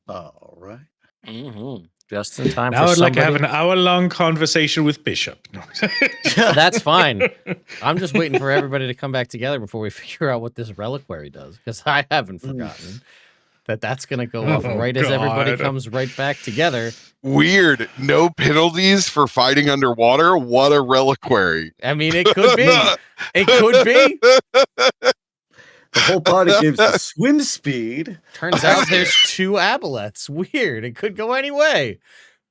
All right. Mm-hmm. Just in time Now for I'd like to have somebody. an hour-long conversation with Bishop. No. That's fine. I'm just waiting for everybody to come back together before we figure out what this reliquary does, because I haven't forgotten that that's going to go off Oh, right as everybody God. comes right back together. Weird. No penalties for fighting underwater. What a reliquary. I mean, it could be. It could be. The whole party gives you swim speed. Turns out there's 2 aboleths. Weird. It could go any way.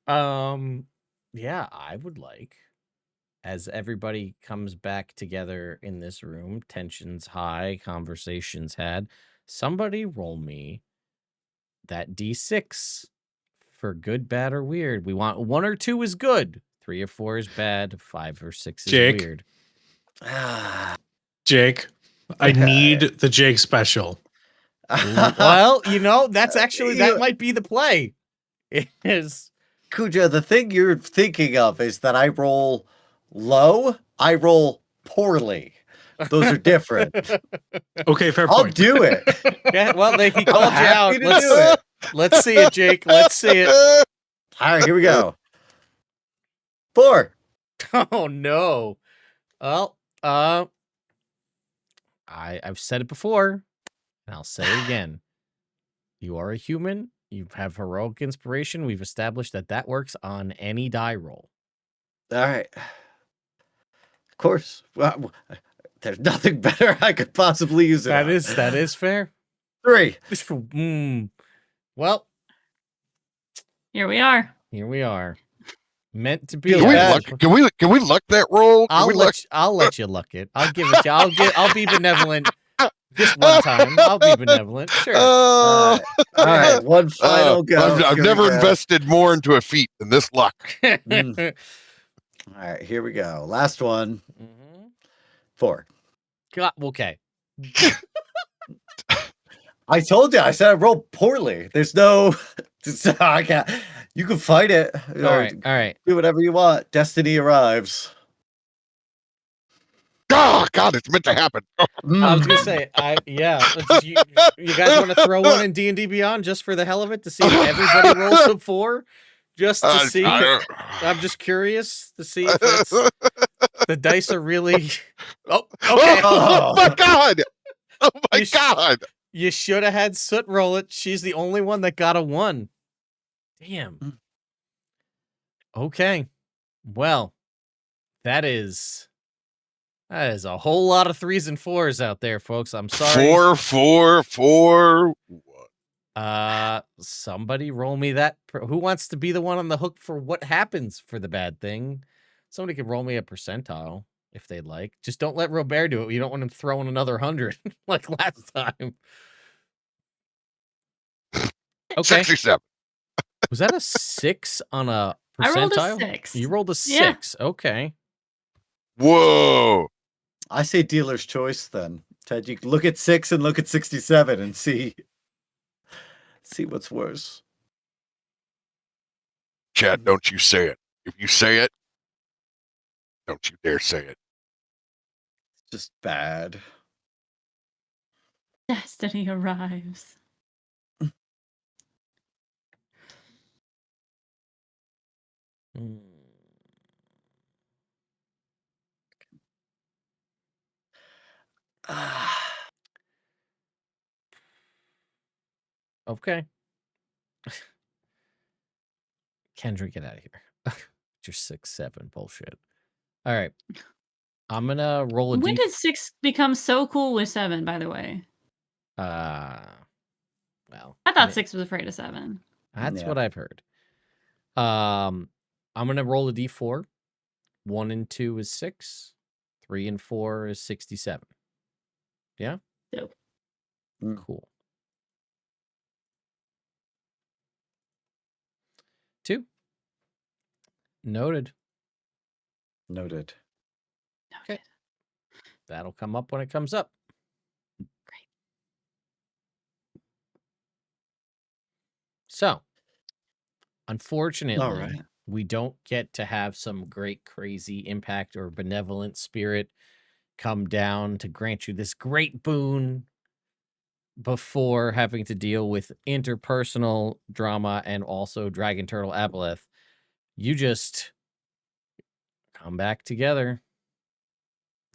Yeah, I would like, as everybody comes back together in this room, tensions high, conversations had, somebody roll me that D6 for good, bad, or weird. We want 1 or 2 is good, 3 or 4 is bad, 5 or 6 is Jake. weird. Jake, I need the Jake special. Well, that's actually, that You- might be the play. It is. Kuja, the thing you're thinking of is that I roll low, I roll poorly. Those are different. Okay, fair I'll point. do it. Yeah, well, he I'm called you out. happy to do it. Let's see it, Jake. Let's see it. All right, here we go. 4. Oh no. Well, I've said it before, and I'll say it again. You are a human. You have heroic inspiration. We've established that works on any die roll. All right. Of course. Well, there's nothing better I could possibly use it. That is fair. 3. Well, Here we are. here we are. Meant to be. Can we Yeah. luck? Can we luck that roll? Can we luck? I'll let you luck it. I'll give it to you. I'll be benevolent. Just one time. I'll be benevolent. Sure. All right. One final go. I've Here never we go. invested more into a feat than this luck. All right, here we go. Last one. 4. God, okay. I told you. I said I rolled poorly. There's no. I can't. You can fight it. You know, All right. do whatever you want. Destiny arrives. Oh, God, it's meant to happen. I was gonna say, you guys want to throw one in D&D Beyond just for the hell of it to see if everybody rolls a 4, just to see. I'm just curious to see if it's, the dice are really. Oh, okay. Oh my God! Oh my You sh- God! You should have had Soot roll it. She's the only one that got a 1. Damn. Okay. Well, that is a whole lot of 3s and 4s out there, folks. I'm sorry. 4. Somebody roll me that. Who wants to be the one on the hook for what happens for the bad thing? Somebody can roll me a percentile if they'd like. Just don't let Robert do it. You don't want him throwing another 100 like last time. Okay. 67. Was that a 6 on a percentile? I rolled a 6. You rolled a Yeah. 6. Okay. Whoa! I say dealer's choice then. Ted, you can look at 6 and look at 67 and see what's worse. Chad, don't you say it. If you say it, don't you dare say it. Just bad. Destiny arrives. Okay. Kendra, get out of here. Your 6-7 bullshit. All right. I'm gonna roll a When d. did 6 become so cool with 7, by the way? Well, I thought 6 was afraid of 7. that's Yeah. what I've heard. I'm gonna roll a d4. 1 and 2 is 6. 3 and 4 is 67. Yeah. Dope. Cool. 2. Noted. Noted. Okay. That'll come up when it comes up. Great. So, unfortunately, All right. we don't get to have some great, crazy impact or benevolent spirit come down to grant you this great boon before having to deal with interpersonal drama and also Dragon Turtle Aboleth. You just come back together.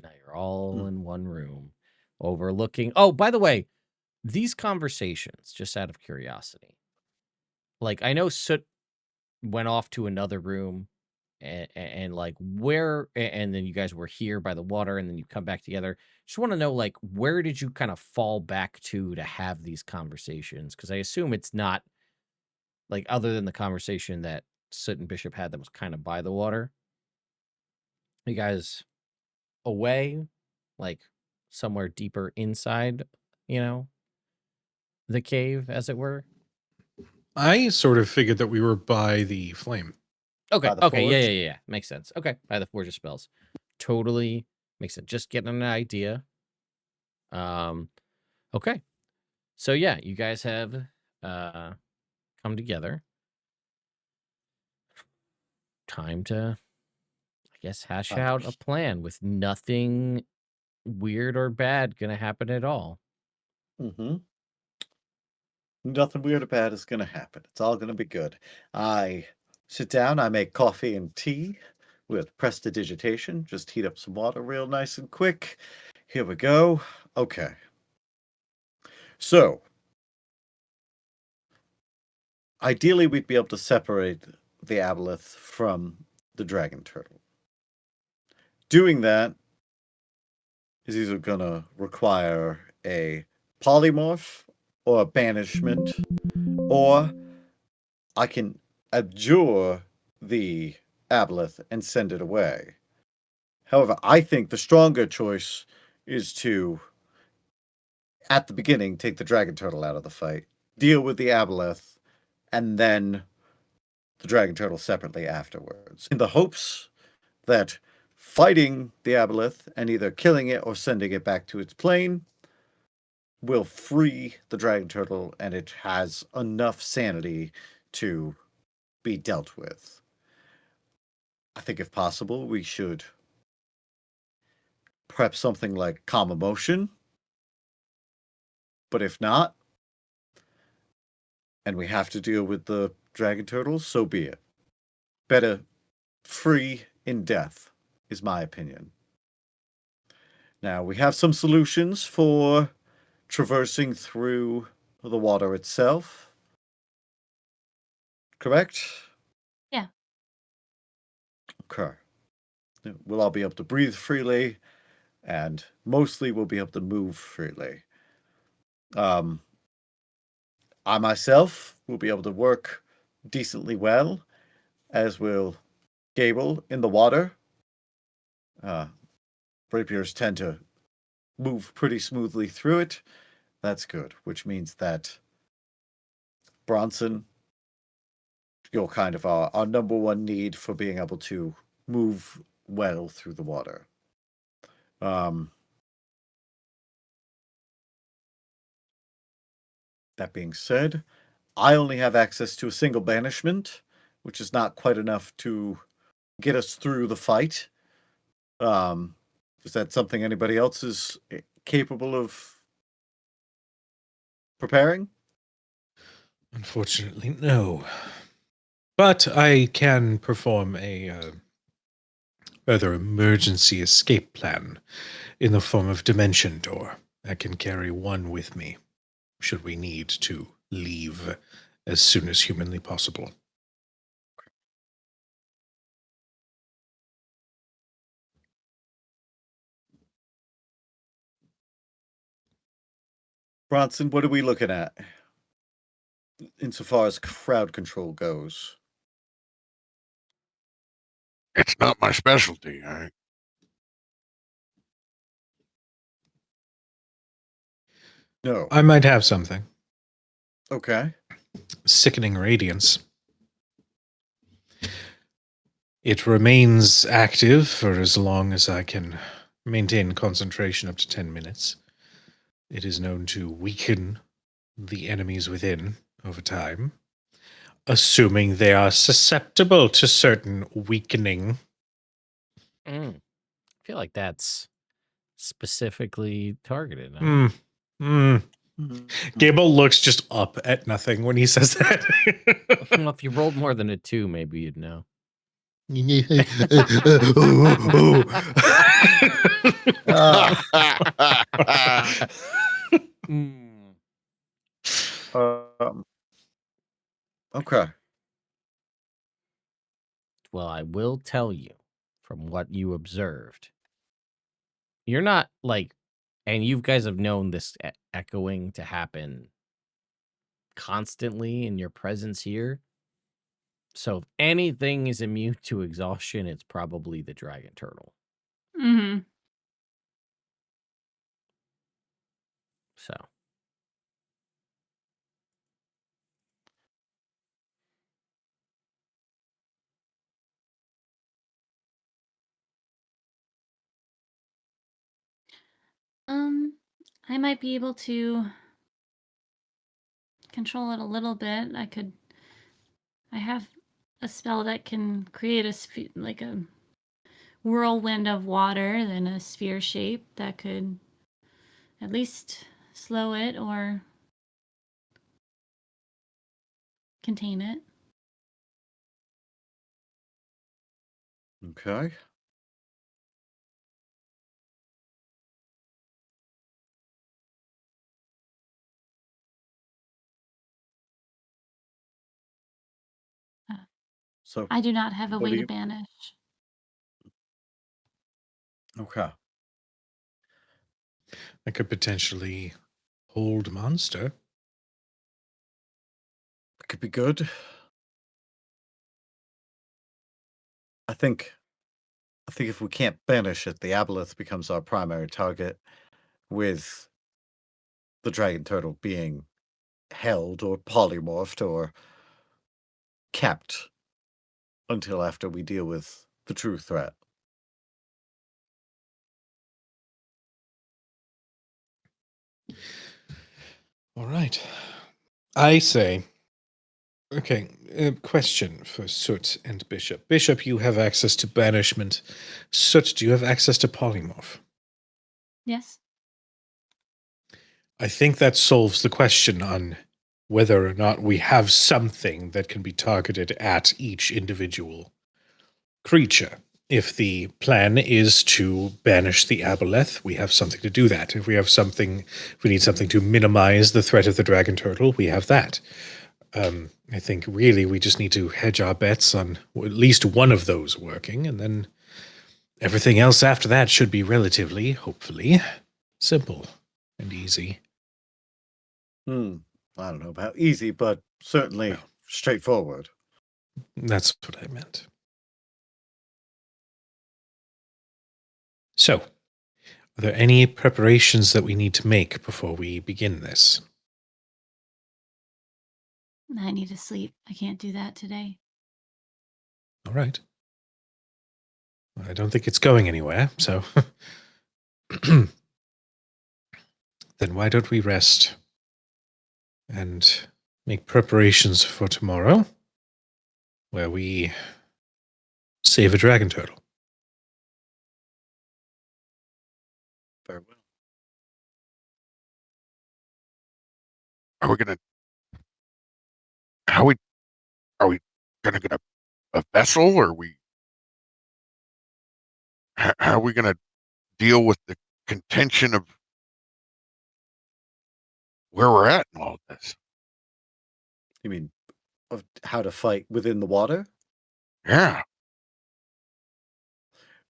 Now you're all in one room overlooking. Oh, by the way, these conversations, just out of curiosity, like I know Soot went off to another room and like where, and then you guys were here by the water and then you come back together. Just want to know, like, where did you kind of fall back to have these conversations? Because I assume it's not like other than the conversation that Soot and Bishop had that was kind of by the water. You guys away, like somewhere deeper inside, the cave, as it were. I sort of figured that we were by the flame. Okay. By the Okay. Yeah. forge? Yeah. Makes sense. Okay. By the Forge of Spells. Totally makes sense. Just getting an idea. Okay. So yeah, you guys have come together. Time to, I guess, hash out a plan with nothing weird or bad gonna happen at all. Mm-hmm. Nothing weird or bad is going to happen. It's all going to be good. I sit down, I make coffee and tea with prestidigitation. Just heat up some water real nice and quick. Here we go. Okay. So, ideally, we'd be able to separate the aboleth from the dragon turtle. Doing that is either going to require a polymorph or a banishment, or I can abjure the aboleth and send it away. However, I think the stronger choice is to, at the beginning, take the dragon turtle out of the fight, deal with the aboleth, and then the dragon turtle separately afterwards, in the hopes that fighting the aboleth and either killing it or sending it back to its plane will free the dragon turtle and it has enough sanity to be dealt with. I think if possible, we should prep something like calm emotion. But if not, and we have to deal with the dragon turtles, so be it. Better free in death, is my opinion. Now, we have some solutions for traversing through the water itself. Correct? Yeah. Okay. We'll all be able to breathe freely, and mostly we'll be able to move freely. I myself will be able to work decently well, as will Gable in the water. Rapiers tend to move pretty smoothly through it. That's good, which means that Bronson, you're kind of our number one need for being able to move well through the water. That being said, I only have access to a single banishment, which is not quite enough to get us through the fight. Is that something anybody else is capable of preparing? Unfortunately, no. But I can perform a rather emergency escape plan in the form of dimension door. I can carry one with me, should we need to leave as soon as humanly possible. Bronson, what are we looking at insofar as crowd control goes? It's not my specialty. All right. No. I might have something. Okay. Sickening radiance. It remains active for as long as I can maintain concentration, up to 10 minutes. It is known to weaken the enemies within over time, assuming they are susceptible to certain weakening. I feel like that's specifically targeted. Huh? Mm. Mm. Gable looks just up at nothing when he says that. Well, if you rolled more than a 2, maybe you'd know. Mm. Okay. Well, I will tell you from what you observed. You're not like, and you guys have known this echoing to happen constantly in your presence here. So if anything is immune to exhaustion, it's probably the dragon turtle. Mm-hmm. So I might be able to control it a little bit. I have a spell that can create like a whirlwind of water, then a sphere shape that could at least slow it or contain it. Okay. So I do not have a what way do to you- banish. Okay. I could potentially hold monster. That could be good. I think if we can't banish it, the aboleth becomes our primary target, with the dragon turtle being held or polymorphed or kept until after we deal with the true threat. All right. I say, okay, question for Soot and Bishop. Bishop, you have access to banishment. Soot, do you have access to polymorph? Yes. I think that solves the question on whether or not we have something that can be targeted at each individual creature. If the plan is to banish the aboleth, we have something to do that. If we need something to minimize the threat of the dragon turtle, we have that. I think really we just need to hedge our bets on at least one of those working, and then everything else after that should be relatively, hopefully, simple and easy. I don't know about easy, but certainly Well. straightforward. That's what I meant. So, are there any preparations that we need to make before we begin this? I need to sleep. I can't do that today. All right. I don't think it's going anywhere, so then why don't we rest and make preparations for tomorrow, where we save a dragon turtle. Very well. Are we gonna? Are we gonna get a vessel, or how are we gonna deal with the contention of where we're at in all of this? You mean of how to fight within the water? Yeah.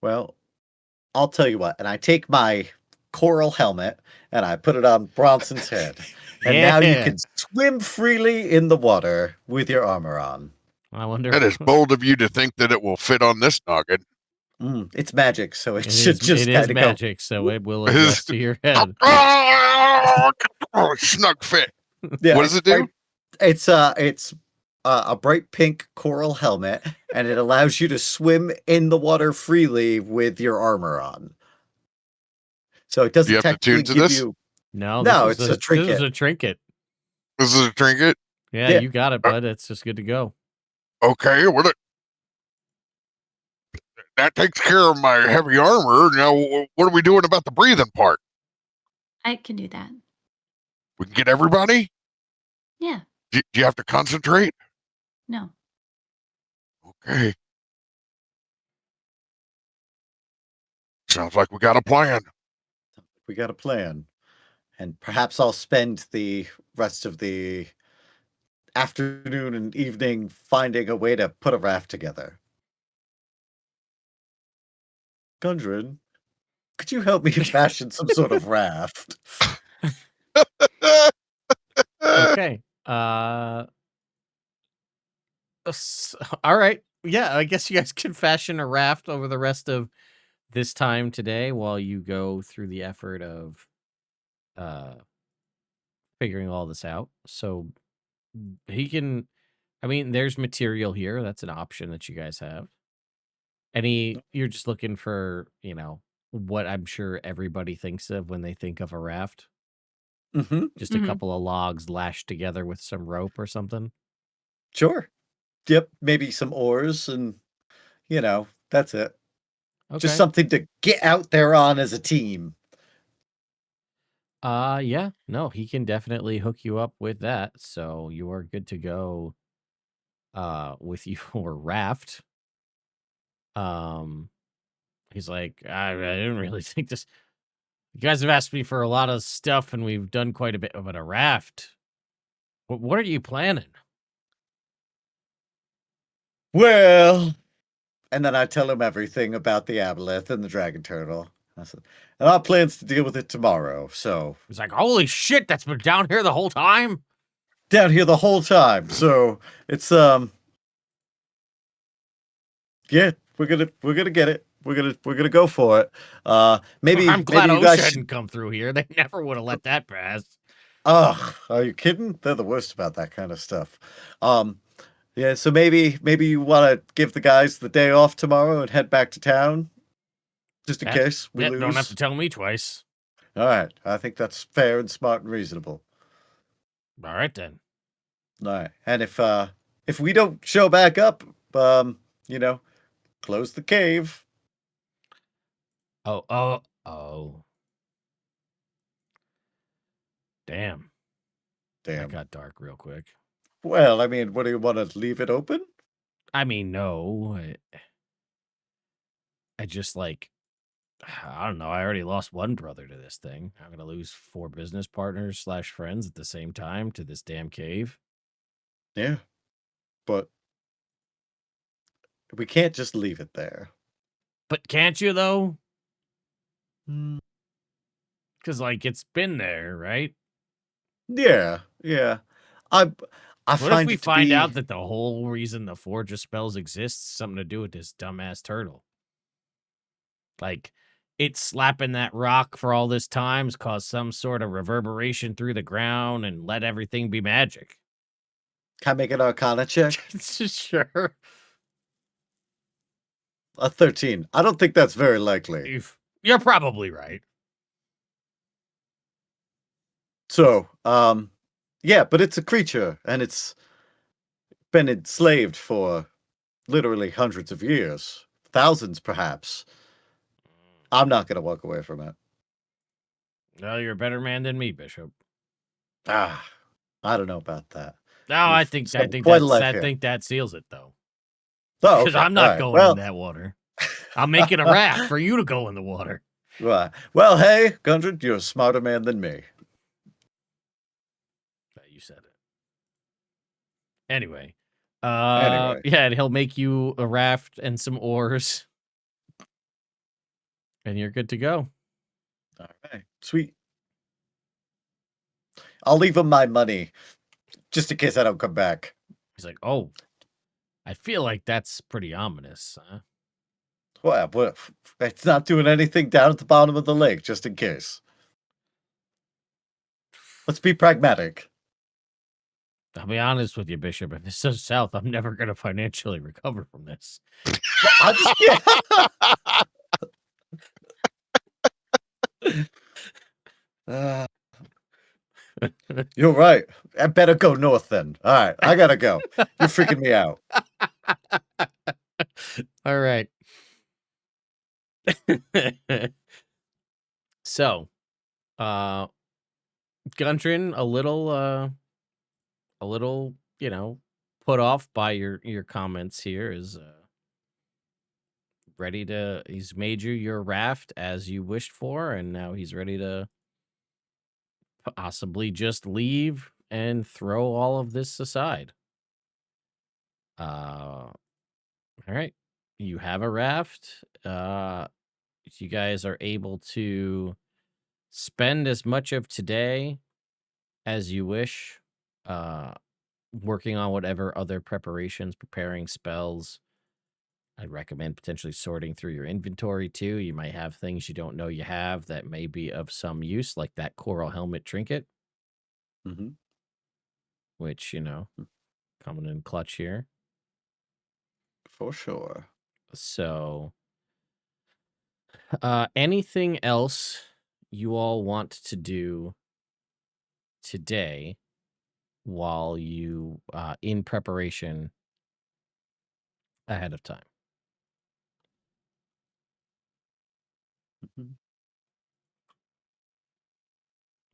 Well, I'll tell you what, and I take my coral helmet, and I put it on Bronson's head. And now you Yeah. can swim freely in the water with your armor on. I wonder. That is bold of you to think that it will fit on this noggin. It's magic, so it It should is, just it is kind of go. magic, so it will adjust to your head. Snug fit. Yeah, What does it do? It's a bright pink coral helmet, and it allows you to swim in the water freely with your armor on. So it Do doesn't you have to technically tune to give this? you. No, No, this it's is a This trinket. is a trinket. This is a trinket. Yeah, Yeah. you got it, bud. It's just good to go. Okay, that takes care of my heavy armor. Now, what are we doing about the breathing part? I can do that. We can get everybody? Yeah. Do you have to concentrate? No. Okay. Sounds like we got a plan. We got a plan. And perhaps I'll spend the rest of the afternoon and evening finding a way to put a raft together. Gundren, could you help me fashion some sort of raft? Okay. All right. Yeah, I guess you guys can fashion a raft over the rest of this time today while you go through the effort of uh figuring all this out. So he can, I mean, there's material here. That's an option that you guys have. You're just looking for, what I'm sure everybody thinks of when they think of a raft. Mm-hmm. Just a Mhm. couple of logs lashed together with some rope or something. Sure. Yep. Maybe some oars and, that's it. Just Okay. something to get out there on as a team. Yeah, no, he can definitely hook you up with that. So you are good to go with your raft. Um he's like, I didn't really think this. You guys have asked me for a lot of stuff and we've done quite a bit of it. A raft. What are you planning? Well, and then I tell him everything about the aboleth and the dragon turtle. I said, and our plans to deal with it tomorrow. So He's like, holy shit, that's been down here the whole time. down here the whole time. So it's yeah, we're gonna get it. We're gonna go for it. Maybe I'm glad you OSHA guys should. hadn't come through here. They never would have let that pass. Ugh, are you kidding? They're the worst about that kind of stuff. Yeah, so maybe you want to give the guys the day off tomorrow and head back to town, just in case we lose. Don't have to tell me twice. All right, I think that's fair and smart and reasonable. All right then. All right, and if we don't show back up, close the cave. Oh. Damn. That Damn. got dark real quick. Well, I mean, what do you want to leave it open? I mean, no. I just like, I don't know. I already lost one brother to this thing. I'm going to lose 4 business partners / friends at the same time to this damn cave. Yeah, but we can't just leave it there. But can't you though? Mm, Because like it's been there, right? yeah. I What if find we it to find be. out that the whole reason the Forge of Spells exists is something to do with this dumbass turtle? Like, it slapping that rock for all this time has caused some sort of reverberation through the ground and let everything be magic. Can I make an Arcana check? Sure. A 13. I don't think that's very likely. You're probably right. So, yeah, but it's a creature, and it's been enslaved for literally hundreds of years, thousands perhaps. I'm not going to walk away from it. Well, you're a better man than me, Bishop. I don't know about that. No, I think that seals it though. Oh, Because okay. I'm not All right. going in that water. I'm making a raft for you to go in the water. Right. Well, hey, Gundren, you're a smarter man than me. You said it. Anyway. Anyway. Yeah, and he'll make you a raft and some oars. And you're good to go. All right, sweet. I'll leave him my money, just in case I don't come back. He's like, oh, I feel like that's pretty ominous. Huh? Well, it's not doing anything down at the bottom of the lake, just in case. Let's be pragmatic. I'll be honest with you, Bishop. If this goes south, I'm never going to financially recover from this. I'm just You're right. I better go north then. All right, I gotta go. You're freaking me out. All right. So, Gundren, a little, put off by your comments here, is ready to. He's made you your raft as you wished for, and now he's ready to possibly just leave and throw all of this aside. All right, you have a raft. You guys are able to spend as much of today as you wish, working on whatever other preparations, preparing spells. I'd recommend potentially sorting through your inventory too. You might have things you don't know you have that may be of some use, like that coral helmet trinket, Mm-hmm. which, coming in clutch here. For sure. So, anything else you all want to do today while you in preparation ahead of time? Mm-hmm.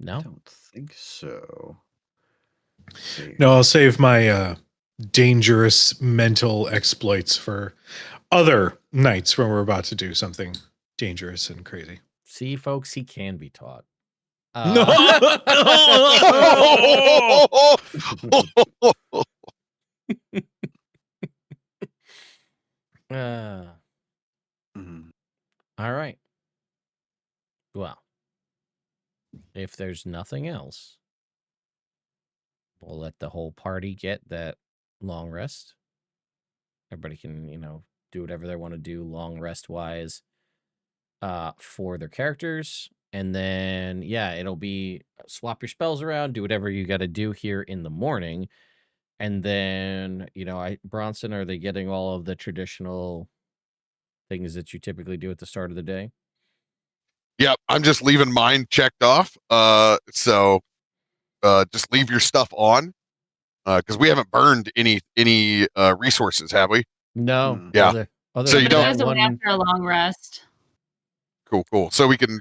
I No? don't think so. Let's see. No, I'll save my dangerous mental exploits for other nights when we're about to do something dangerous and crazy. See, folks, he can be taught. No. Mhm. All right. Well, if there's nothing else, we'll let the whole party get that long rest. Everybody can, do whatever they want to do long rest wise for their characters. And then, yeah, it'll be swap your spells around, do whatever you got to do here in the morning. And then, Bronson, are they getting all of the traditional things that you typically do at the start of the day? Yep, I'm just leaving mine checked off. So just leave your stuff on, because we haven't burned any resources, have we? No. Mm. Yeah. Other So than you But it don't- is that away one. after a long rest. Cool. So we can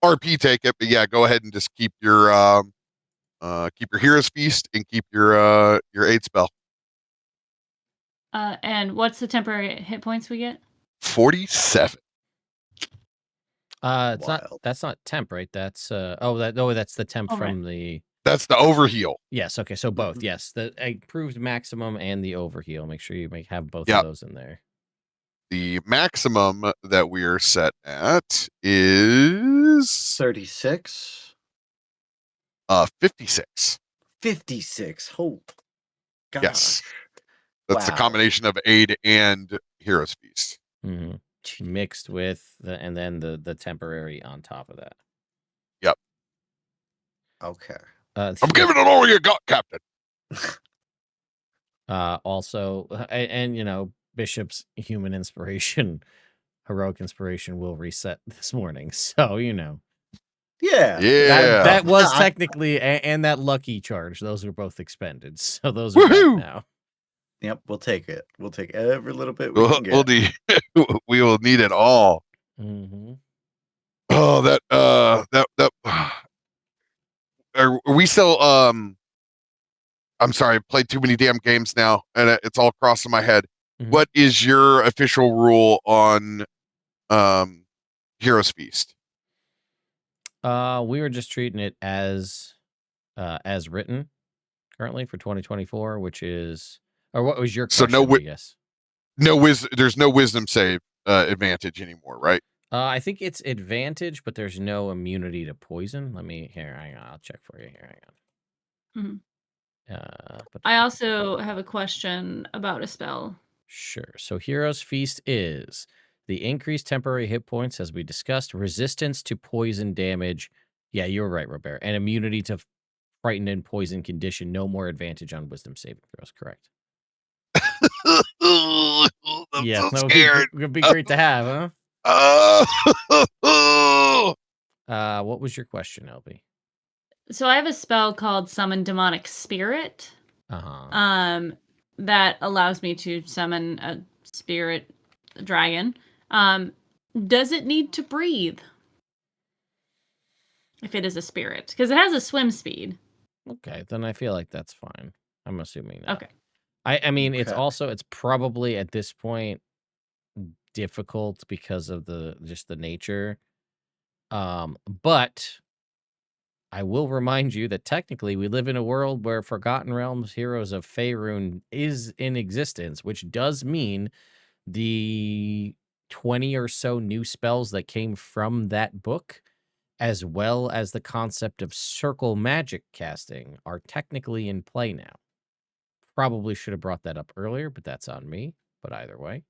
RP take it, but yeah, go ahead and just keep your hero's feast and keep your aid spell. And what's the temporary hit points we get? 47. It's Wild. that's not temp, right? That's that's the temp Oh, right. from the. That's the overheal. Yes, okay, so both. Mhm. Yes, the improved maximum and the overheal. Make sure you have both Yep. of those in there. The maximum that we are set at is 36? 56. 56. Oh, gosh. Yes. That's the Wow. combination of aid and hero's feast. Mm-hmm. Mixed with and then the temporary on top of that. Okay. I'm giving it all you got, Captain. Also, and Bishop's human inspiration, heroic inspiration will reset this morning. So Yeah. Yeah. that was I- technically and that lucky charge. Those were both expended. So those are back Woohoo! now. Yep, we'll take it. We'll take every little bit we can get. We will need it all. Mm-hmm. Oh, that are we still I'm sorry, I played too many damn games now, and it's all crossing my head. Mhm. What is your official rule on Heroes Feast? We were just treating it as written currently for 2024, which is, or what was your So question? no I guess. there's no wisdom save advantage anymore, right? I think it's advantage, but there's no immunity to poison. Hang on. I'll check for you here. Hang on. Mhm. But I also have a question about a spell. sure. So Hero's Feast is the increased temporary hit points, as we discussed, resistance to poison damage. Yeah, you're right, Robert. And immunity to frightened and poison condition. No more advantage on wisdom saving throws. Correct. I'm Yeah, so that scared. would be great to have, huh? Oh, What was your question, LB? So I have a spell called Summon Demonic Spirit. That allows me to summon a spirit dragon. Does it need to breathe? If it is a spirit, because it has a swim speed. Okay, then I feel like that's fine. I'm assuming that. Okay. I mean, it's Okay. probably at this point difficult because of the nature. But I will remind you that technically we live in a world where Forgotten Realms Heroes of Faerun is in existence, which does mean the 20 or so new spells that came from that book, as well as the concept of circle magic casting, are technically in play now. Probably should have brought that up earlier, but that's on me. But either way,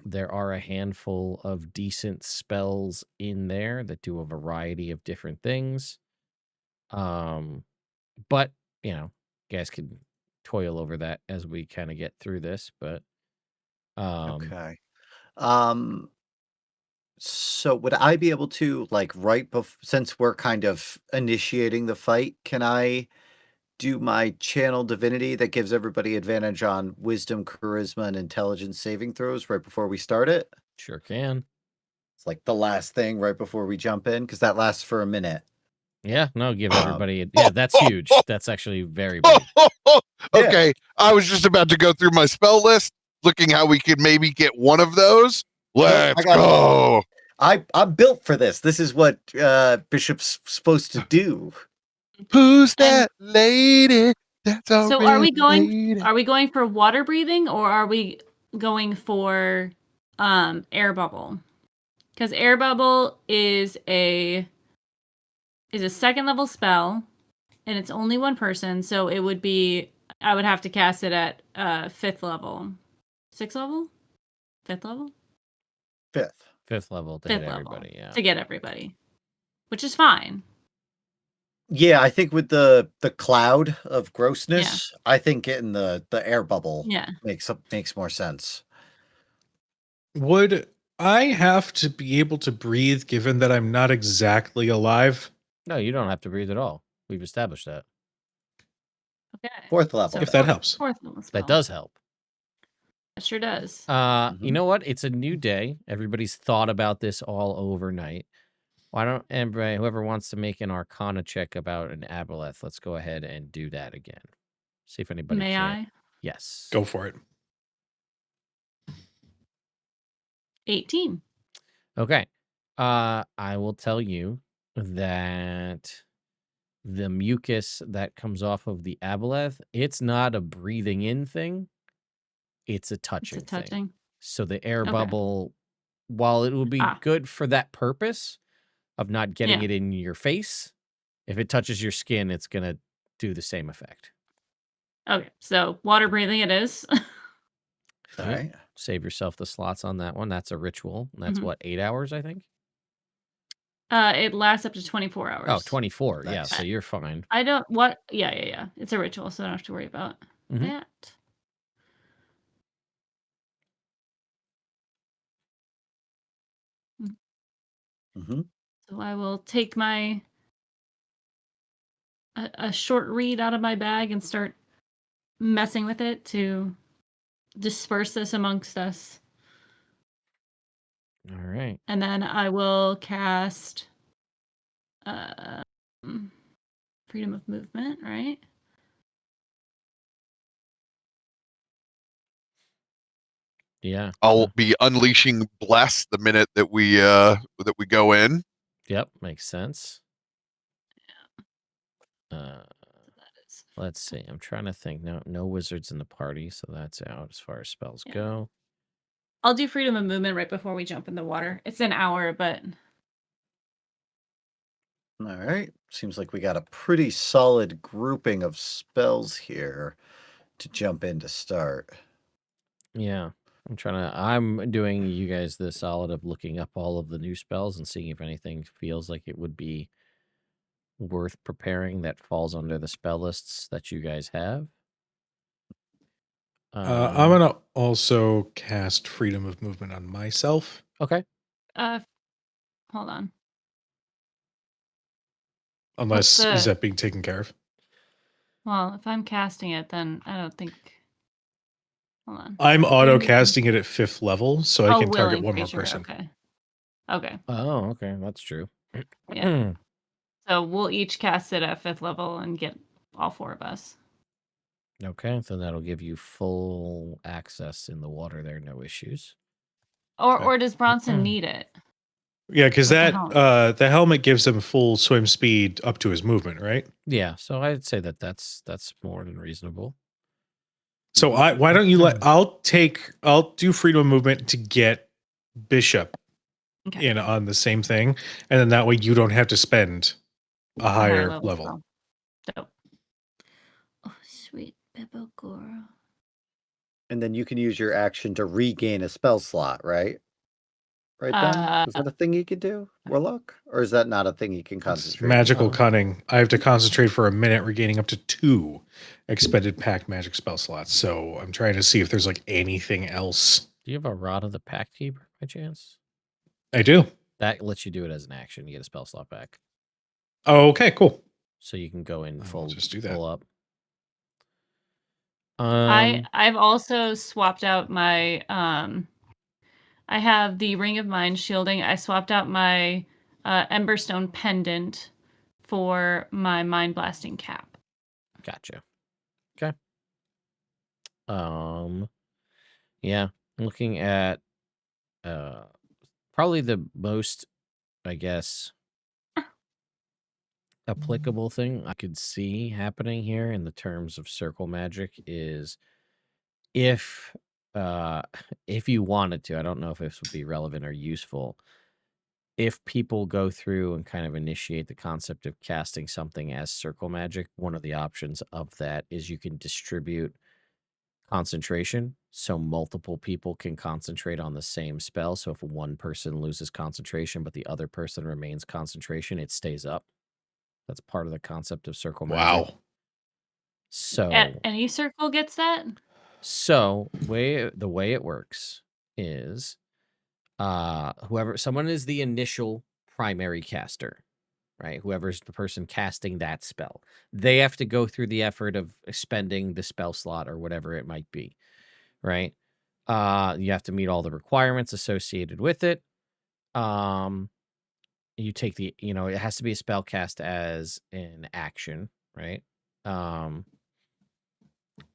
there are a handful of decent spells in there that do a variety of different things. But you know, you guys can toil over that as we kind of get through this. But Okay. Um, so would I be able to, like, since we're kind of initiating the fight, can I do my channel divinity that gives everybody advantage on wisdom, charisma, and intelligence saving throws right before we start it? sure can. It's like the last thing right before we jump in, because that lasts for a minute. Yeah, no, give Um, everybody. Yeah, that's huge. That's actually very big. Yeah. okay. I was just about to go through my spell list, looking how we could maybe get one of those. Nope, I Let's got go. I'm built for this. This is what Bishop's supposed to do. Who's And that lady? That's a so red lady. are we going for water breathing, or are we going for air bubble? Because air bubble is a second level spell, and it's only one person, so it would be I would have to cast it at 5th level. 6th level? 5th level? Fifth. 5th level to hit 5th level. everybody. Yeah. To get everybody. Which is fine. Yeah, I think with the cloud of Yeah. grossness, I think getting the air bubble Yeah. makes more sense. Would I have to be able to breathe given that I'm not exactly alive? No, you don't have to breathe at all. We've established that. Okay. Fourth level. If that helps. 4th level spell. That does help. It sure does. You know what? It's a new day. Everybody's thought about this all overnight. Why don't everybody, whoever wants to make an Arcana check about an aboleth, let's go ahead and do that again. See if anybody May can. I? Yes. Go for it. 18. Okay. I will tell you that the mucus that comes off of the aboleth, it's not a breathing in thing. It's a It's touching a thing. touching. So the air Okay. bubble, while it will be good for that purpose of not getting Yeah. it in your face, if it touches your skin, it's going to do the same effect. Okay. So water breathing it is. All Yep. right. Save yourself the slots on that one. That's a ritual. That's what, 8 hours, I think? It lasts up to 24 hours. Oh, 24. Yeah, Nice. so you're fine. I don't yeah. It's a ritual, so I don't have to worry about that. Mm-hmm. So I will take my a short reed out of my bag and start messing with it to disperse this amongst us. All right. And then I will cast freedom of movement, right? Yeah. I'll be unleashing bless the minute that we go in. Yep, makes sense. That is Let's see. I'm trying to think. No wizards in the party, so that's out as far as spells Yeah. go. I'll do freedom of movement right before we jump in the water. It's an hour, but All right. Seems like we got a pretty solid grouping of spells here to jump in to start. Yeah. I'm doing you guys the solid of looking up all of the new spells and seeing if anything feels like it would be worth preparing that falls under the spell lists that you guys have. I'm gonna also cast freedom of movement on myself. Okay. hold on. Unless the- is that being taken care of? Well, if I'm casting it, then I don't think. Hold on. I'm auto casting it at 5th level, so I can target willing one more creature, person. Okay. Okay. Oh, okay. That's true. Yeah. So we'll each cast it at 5th level and get all 4 of us. Okay. So that'll give you full access in the water there. No issues. Or does Bronson need it? Yeah, because With the that helmet. the helmet gives him full swim speed up to his movement, right? Yeah. So I'd say that's more than reasonable. So why don't you I'll do freedom of movement to get Bishop Okay. in on the same thing, and then that way you don't have to spend a higher level. spell. Dope. Oh, sweet Bibogoro. And then you can use your action to regain a spell slot, right? Right then? Is that a thing you could do, Warlock? Or is that not a thing you can It's concentrate? magical cunning. I have to concentrate for a minute, regaining up to 2 expended pack magic spell slots. So I'm trying to see if there's like anything else. Do you have a Rod of the Pack Keeper by chance? I do. That lets you do it as an action. You get a spell slot back. Oh, okay, cool. So you can go in full, just do that. full up. I've also swapped out my I have the Ring of Mind shielding. I swapped out my Emberstone pendant for my Mind Blasting cap. Gotcha. Okay. Yeah, looking at probably the most, I guess, applicable thing I could see happening here in the terms of circle magic is if you wanted to, I don't know if this would be relevant or useful, if people go through and kind of initiate the concept of casting something as circle magic, one of the options of that is you can distribute concentration, so multiple people can concentrate on the same spell. So if one person loses concentration but the other person remains concentration, it stays up. That's part of the concept of circle magic. Wow. So Any circle gets that? So the way it works is someone is the initial primary caster, right? Whoever's the person casting that spell. They have to go through the effort of spending the spell slot or whatever it might be, right? You have to meet all the requirements associated with it. You take it has to be a spell cast as an action, right?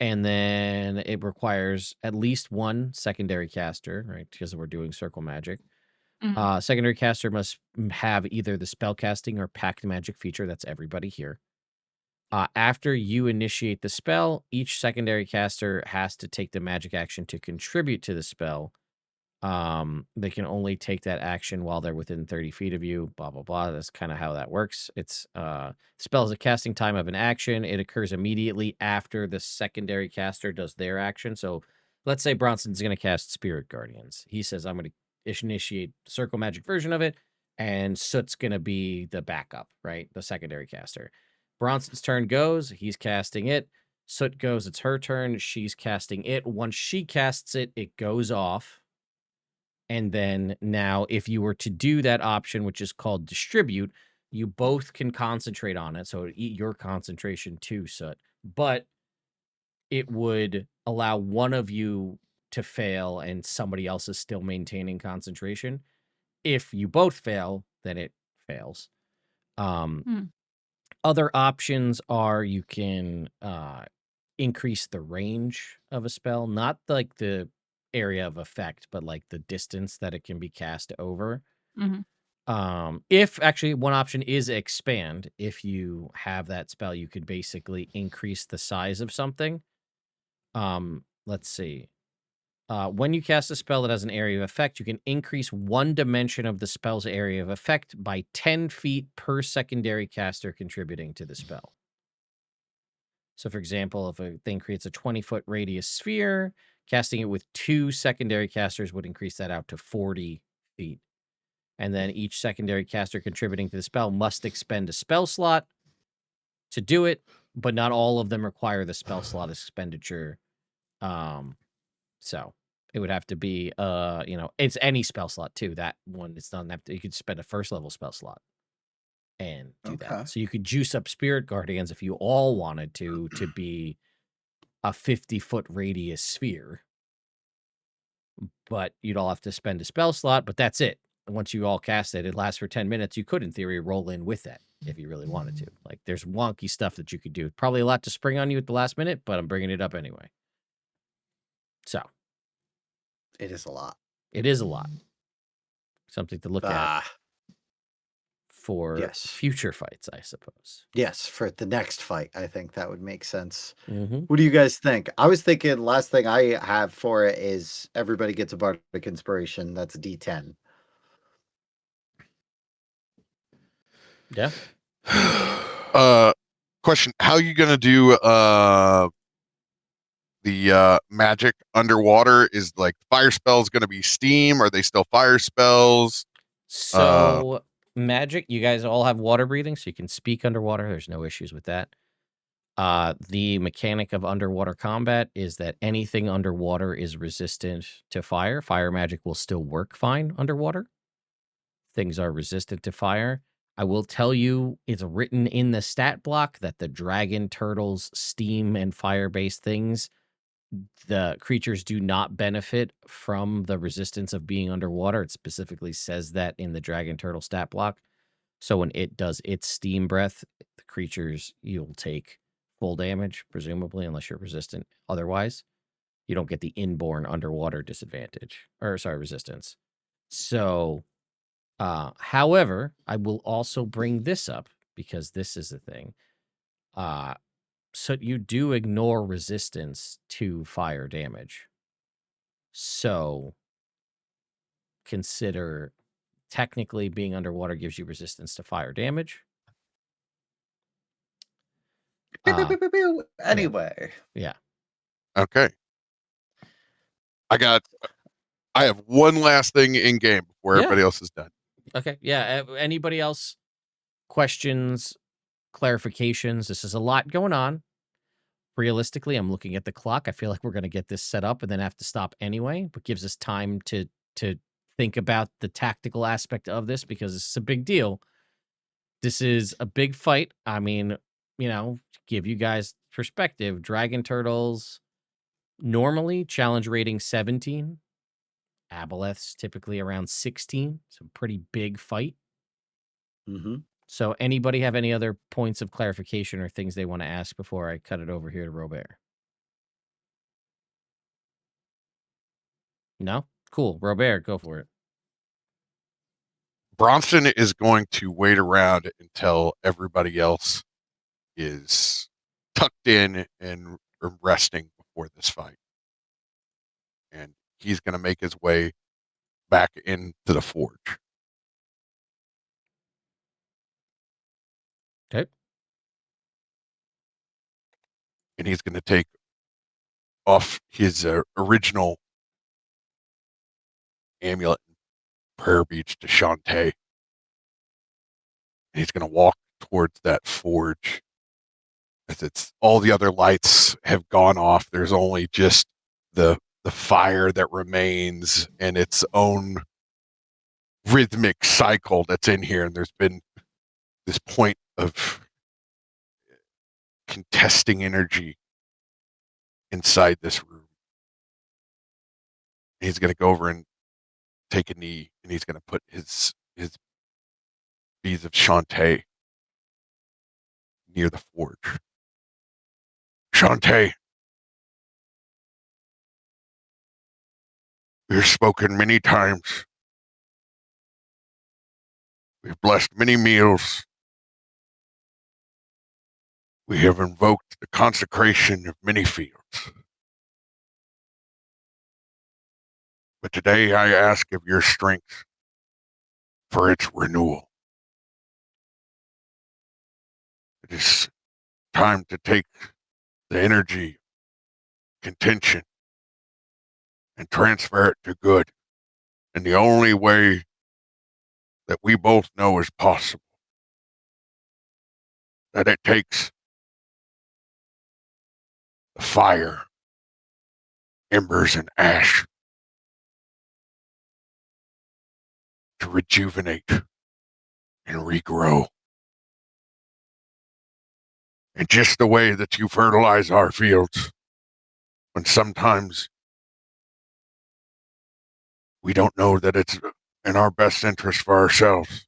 And then it requires at least one secondary caster, right? Because we're doing circle magic. Secondary caster must have either the spell casting or pact magic feature. That's everybody here. After you initiate the spell, each secondary caster has to take the magic action to contribute to the spell. They can only take that action while they're within 30 feet of you, blah, blah, blah. That's kind of how that works. It's spell is a casting time of an action. It occurs immediately after the secondary caster does their action. So let's say Bronson's going to cast Spirit Guardians. He says, I'm going to initiate circle magic version of it, and Soot's going to be the backup, right? The secondary caster. Bronson's turn goes. He's casting it. Soot goes. It's her turn. She's casting it. Once she casts it, it goes off. And then now if you were to do that option, which is called distribute, you both can concentrate on it. So eat your concentration too, Soot. But it would allow one of you to fail and somebody else is still maintaining concentration. If you both fail, then it fails. Other options are you can increase the range of a spell, not like the area of effect, but like the distance that it can be cast over. If actually one option is expand, if you have that spell, you could basically increase the size of something. Let's see. When you cast a spell that has an area of effect, you can increase one dimension of the spell's area of effect by 10 feet per secondary caster contributing to the spell. So, for example, if a thing creates a 20-foot radius sphere, casting it with 2 secondary casters would increase that out to 40 feet. And then each secondary caster contributing to the spell must expend a spell slot to do it, but not all of them require the spell slot expenditure. So it would have to be, it's any spell slot too. That one, it's not enough. You could spend a first level spell slot and do Okay. that. So you could juice up Spirit Guardians if you all wanted to be a 50-foot radius sphere. But you'd all have to spend a spell slot, but that's it. Once you all cast it, it lasts for 10 minutes. You could, in theory, roll in with that if you really wanted to. Like, there's wonky stuff that you could do. Probably a lot to spring on you at the last minute, but I'm bringing it up anyway. So. It is a lot. It is a lot. Something to look at for yes. future fights, I suppose. Yes, for the next fight, I think that would make sense. Mm-hmm. What do you guys think? I was thinking last thing I have for it is everybody gets a bardic inspiration. That's a D10. Yeah. Question: how are you gonna do the magic underwater? Is like fire spells gonna be steam? Are they still fire spells? So magic, you guys all have water breathing, so you can speak underwater. There's no issues with that. The mechanic of underwater combat is that anything underwater is resistant to fire. Fire magic will still work fine underwater. Things are resistant to fire. I will tell you, it's written in the stat block that the dragon, turtles, steam, and fire-based things, the creatures do not benefit from the resistance of being underwater. It specifically says that in the dragon, turtle stat block. So when it does its steam breath, the creatures, you'll take full damage, presumably, unless you're resistant. Otherwise, you don't get the inborn underwater resistance. So... however, I will also bring this up because this is the thing. So you do ignore resistance to fire damage. So consider technically being underwater gives you resistance to fire damage. Anyway. Yeah. Okay. I have one last thing in game before everybody else is done. Okay. Yeah. Anybody else? Questions, clarifications? This is a lot going on. Realistically, I'm looking at the clock. I feel like we're going to get this set up and then have to stop anyway, but gives us time to think about the tactical aspect of this because it's a big deal. This is a big fight. I mean, give you guys perspective. Dragon turtles normally challenge rating 17. Aboleths typically around 16. It's a pretty big fight. Mm-hmm. So anybody have any other points of clarification or things they want to ask before I cut it over here to Robert? No? Cool. Robert, go for it. Bronson is going to wait around until everybody else is tucked in and resting before this fight. And he's going to make his way back into the forge. Okay. And he's going to take off his original amulet and prayer beads to Shantae. And he's going to walk towards that forge. As it's all the other lights have gone off. There's only just the fire that remains and its own rhythmic cycle that's in here. And there's been this point of contesting energy inside this room. He's going to go over and take a knee, and he's going to put his beads of Shantae near the forge. Shantae, we've spoken many times. We've blessed many meals. We have invoked the consecration of many fields. But today I ask of your strength for its renewal. It is time to take the energy, contention, and transfer it to good. And the only way that we both know is possible. That it takes the fire, embers, and ash to rejuvenate and regrow. And just the way that you fertilize our fields, when sometimes we don't know that it's in our best interest for ourselves,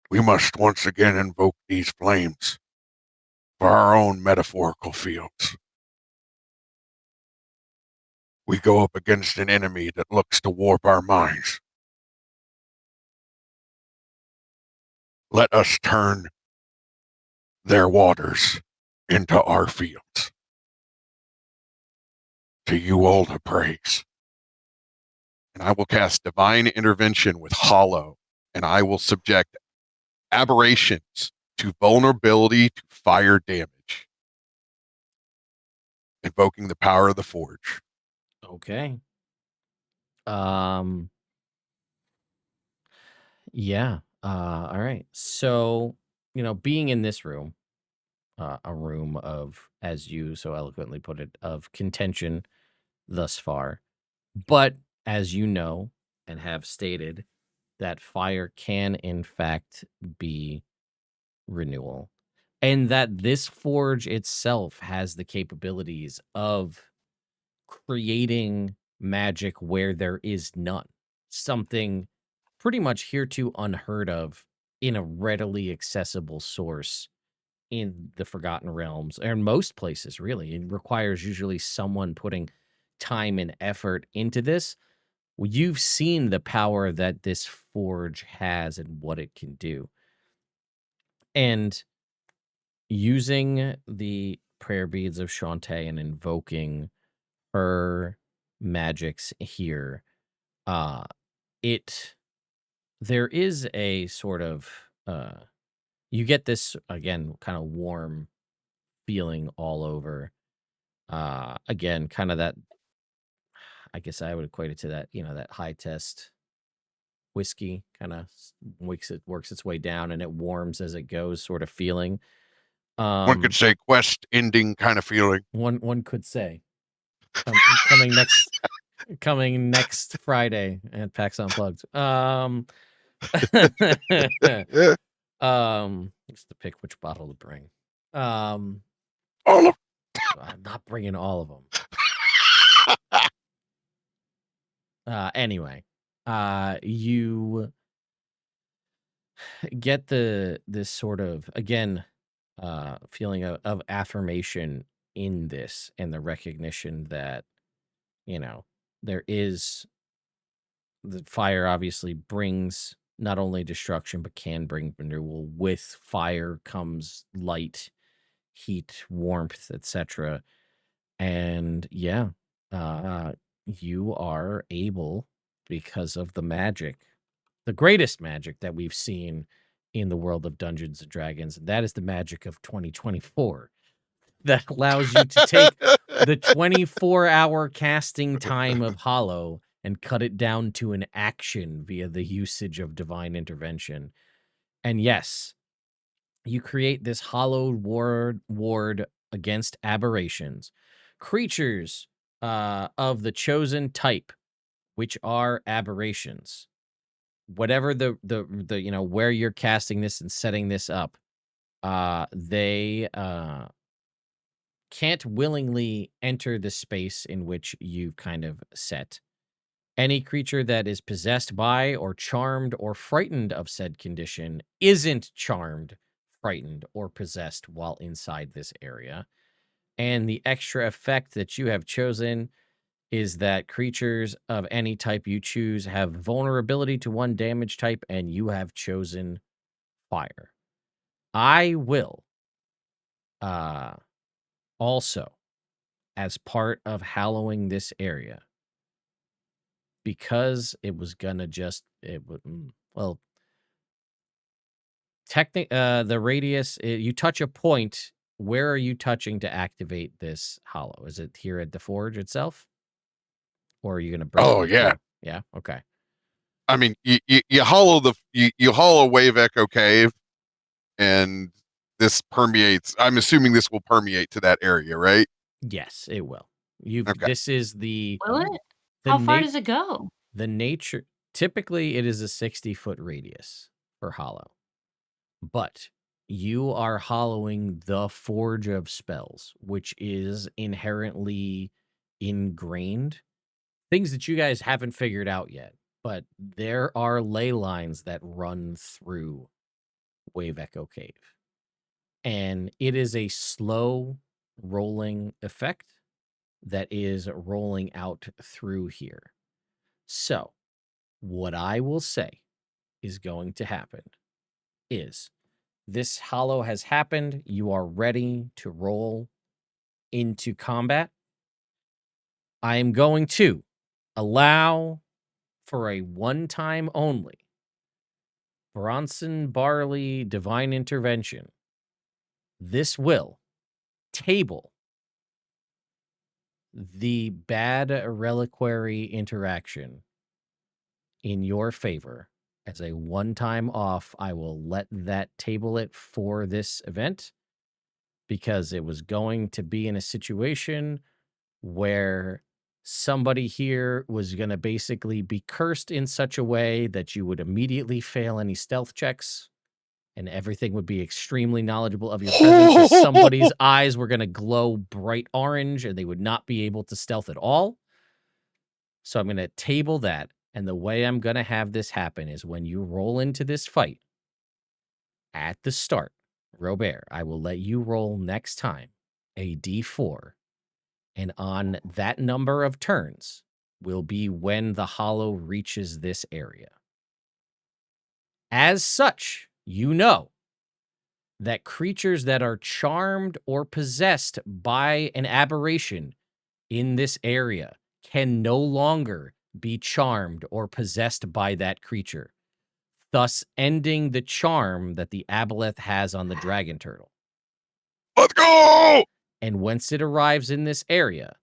we must once again invoke these flames for our own metaphorical fields. We go up against an enemy that looks to warp our minds. Let us turn their waters into our fields. To you all the praise. And I will cast Divine Intervention with Hollow, and I will subject aberrations to vulnerability to fire damage, invoking the power of the Forge. Okay. Yeah. All right. So, being in this room, a room of, as you so eloquently put it, of contention thus far. But as you know and have stated, that fire can in fact be renewal. And that this forge itself has the capabilities of creating magic where there is none. Something pretty much hereto unheard of in a readily accessible source in the Forgotten Realms, or in most places, really. It requires usually someone putting time and effort into this. Well, you've seen the power that this forge has and what it can do. And using the prayer beads of Shantae and invoking her magics here, uh, it there is a sort of you get this again kind of warm feeling all over. Again, kind of that, I guess I would equate it to that, that high test whiskey kind of works its way down and it warms as it goes sort of feeling. One could say quest ending kind of feeling. One could say coming next Friday at PAX Unplugged. Just to pick which bottle to bring. All of I'm not bringing all of them. Anyway, you get this sort of, again, feeling of affirmation in this, and the recognition that there is the fire obviously brings not only destruction but can bring renewal. With fire comes light, heat, warmth, etc. And yeah, you are able, because of the magic, the greatest magic that we've seen in the world of Dungeons and Dragons, and that is the magic of 2024, that allows you to take the 24-hour casting time of Hollow and cut it down to an action via the usage of Divine Intervention. And yes, you create this hallowed ward against aberrations, creatures of the chosen type, which are aberrations. Whatever the where you're casting this and setting this up, they can't willingly enter the space in which you've kind of set. Any creature that is possessed by or charmed or frightened of said condition isn't charmed, frightened, or possessed while inside this area. And the extra effect that you have chosen is that creatures of any type you choose have vulnerability to one damage type, and you have chosen fire. I will also, as part of hallowing this area, because it was gonna just it would well the radius you touch a point. Where are you touching to activate this hollow? Is it here at the forge itself, or are you gonna bring? Oh yeah. Yeah. Okay. I mean, you hollow you hollow Wave Echo Cave, and this permeates. I'm assuming this will permeate to that area, right? Yes, it will. Okay. This is the Will it? the How far na- does it go? the nature. Typically, it is a 60-foot radius for hollow, but you are hollowing the forge of spells, which is inherently ingrained. Things that you guys haven't figured out yet, but there are ley lines that run through Wave Echo Cave. And it is a slow rolling effect that is rolling out through here. So, what I will say is going to happen is this hollow has happened. You are ready to roll into combat. I am going to allow for a one time only Bronson Barley Divine Intervention. This will table the bad reliquary interaction in your favor. As a one-time off, I will let that table it for this event because it was going to be in a situation where somebody here was going to basically be cursed in such a way that you would immediately fail any stealth checks and everything would be extremely knowledgeable of your presence. As somebody's eyes were going to glow bright orange and they would not be able to stealth at all. So I'm going to table that. And the way I'm going to have this happen is when you roll into this fight at the start, Robert, I will let you roll next time a d4. And on that number of turns will be when the hollow reaches this area. As such, you know that creatures that are charmed or possessed by an aberration in this area can no longer be charmed or possessed by that creature, thus ending the charm that the aboleth has on the dragon turtle. Let's go! And once it arrives in this area,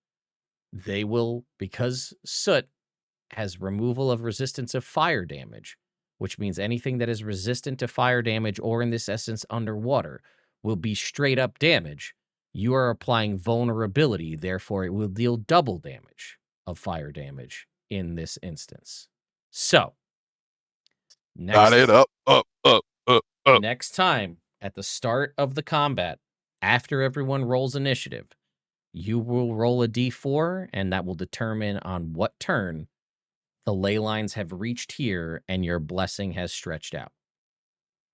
they will, because soot has removal of resistance of fire damage, which means anything that is resistant to fire damage or in this essence underwater will be straight up damage. You are applying vulnerability, therefore it will deal double damage of fire damage in this instance. So, Got it up. Next time at the start of the combat, after everyone rolls initiative, you will roll a d4 and that will determine on what turn the ley lines have reached here and your blessing has stretched out.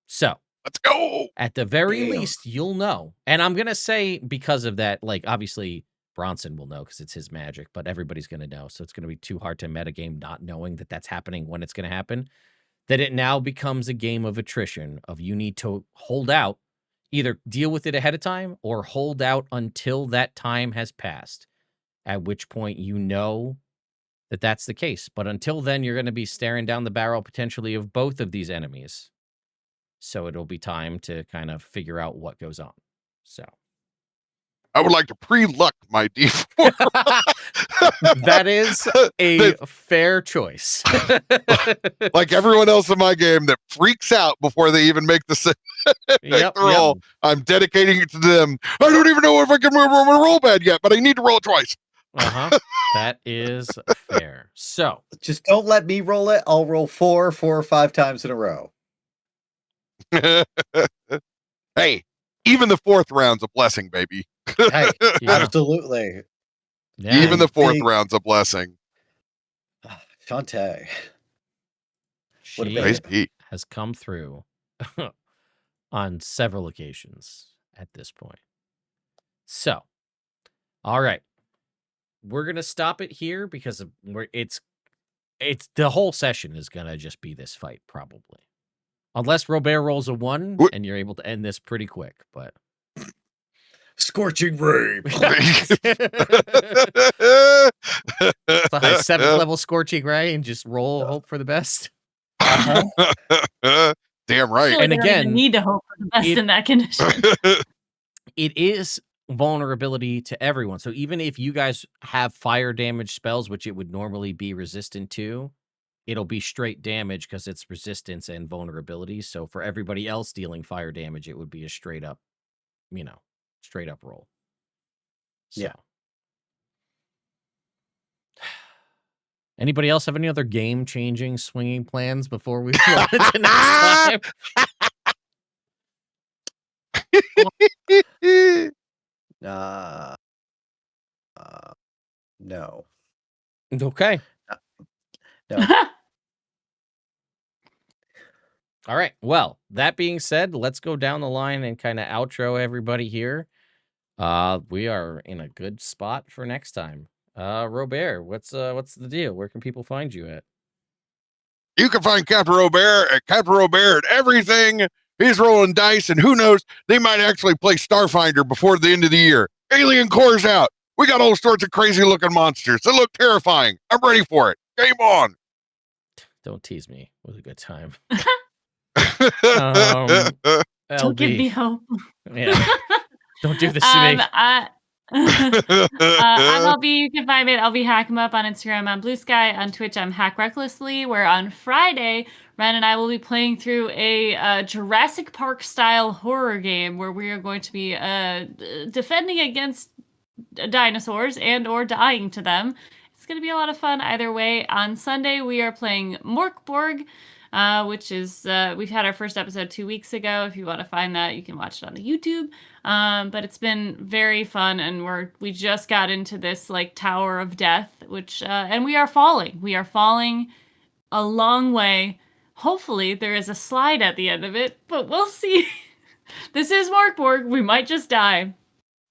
So, let's go. At the very least, you'll know. And I'm going to say because of that, like, obviously, Bronson will know because it's his magic, but everybody's going to know. So it's going to be too hard to metagame not knowing that that's happening when it's going to happen. That it now becomes a game of attrition of you need to hold out, either deal with it ahead of time or hold out until that time has passed, at which point you know that that's the case. But until then, you're going to be staring down the barrel potentially of both of these enemies. So it'll be time to kind of figure out what goes on. So I would like to pre-luck my D4. That is a fair choice. Like everyone else in my game that freaks out before they even make the roll. Yep. I'm dedicating it to them. I don't even know if I can roll bad yet, but I need to roll it twice. That is fair. So just don't let me roll it. I'll roll 4 or 5 times in a row. Hey, even the 4th round's a blessing, baby. Hey, absolutely. Yeah. Even the 4th round's a blessing. Shantae. She has come through on several occasions at this point. So, all right. We're going to stop it here because it's the whole session is going to just be this fight probably. Unless Robert rolls a 1 and you're able to end this pretty quick, but Scorching ray. It's a high 7th level scorching ray and just roll, hope for the best. Damn I right. feel like And I don't even again, need to hope for the best it- in that condition. it is vulnerability to everyone. So even if you guys have fire damage spells, which it would normally be resistant to, it'll be straight damage because it's resistance and vulnerability. So for everybody else dealing fire damage, it would be a straight up roll. So. Yeah. Anybody else have any other game-changing swinging plans before we go on to next time? No. Okay. No. All right. Well, that being said, let's go down the line and kind of outro everybody here. We are in a good spot for next time. Robert, what's the deal? Where can people find you at? You can find Captain Robert at Captain Robert at everything. He's rolling dice, and who knows, they might actually play Starfinder before the end of the year. Alien Core's out. We got all sorts of crazy looking monsters that look terrifying. I'm ready for it. Game on. Don't tease me. It was a good time. Don't give me LB. hope. Yeah. Don't do this to me. I'm LB. You can find me at LB Hack'em Up on Instagram, on Blue Sky, on Twitch. I'm Hack Recklessly. Where on Friday, Ren and I will be playing through a Jurassic Park style horror game where we are going to be defending against dinosaurs and or dying to them. It's going to be a lot of fun either way. On Sunday, we are playing Morkborg, which is we've had our first episode 2 weeks ago. If you want to find that, you can watch it on the YouTube. But it's been very fun, and we just got into this like Tower of Death, which and we are falling. We are falling a long way. Hopefully, there is a slide at the end of it, but we'll see. This is Morkborg. We might just die.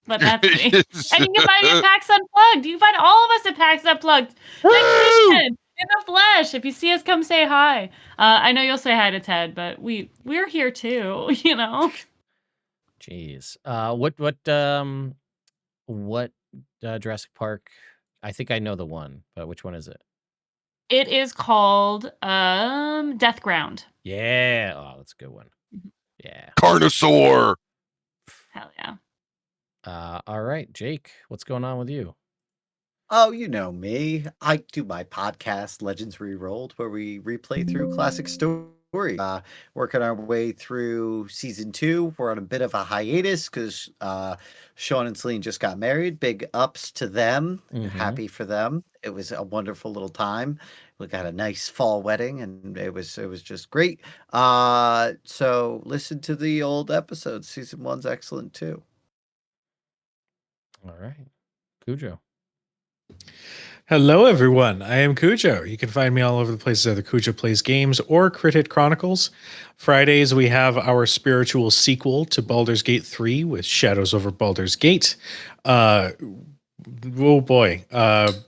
But that's me. And you can find me at PAX Unplugged. You can find all of us at PAX Unplugged. Next weekend, in the flesh. If you see us, come say hi. I know you'll say hi to Ted, but we're here too, you know. Jeez. What Jurassic Park? I think I know the one, but which one is it? It is called Death Ground. Yeah. Oh, that's a good one. Yeah. Carnosaur. Hell yeah. All right, Jake, what's going on with you? Oh, you know me. I do my podcast, Legends Rerolled, where we replay through classic stories. Working our way through season 2. We're on a bit of a hiatus because Sean and Celine just got married. Big ups to them. Happy for them. It was a wonderful little time. We got a nice fall wedding, and it was just great. So listen to the old episodes. Season 1's excellent too. All right, Cujo. Hello, everyone. I am Cujo. You can find me all over the places either Cujo Plays Games or Crit Hit Chronicles. Fridays, we have our spiritual sequel to Baldur's Gate 3 with Shadows over Baldur's Gate. Oh boy,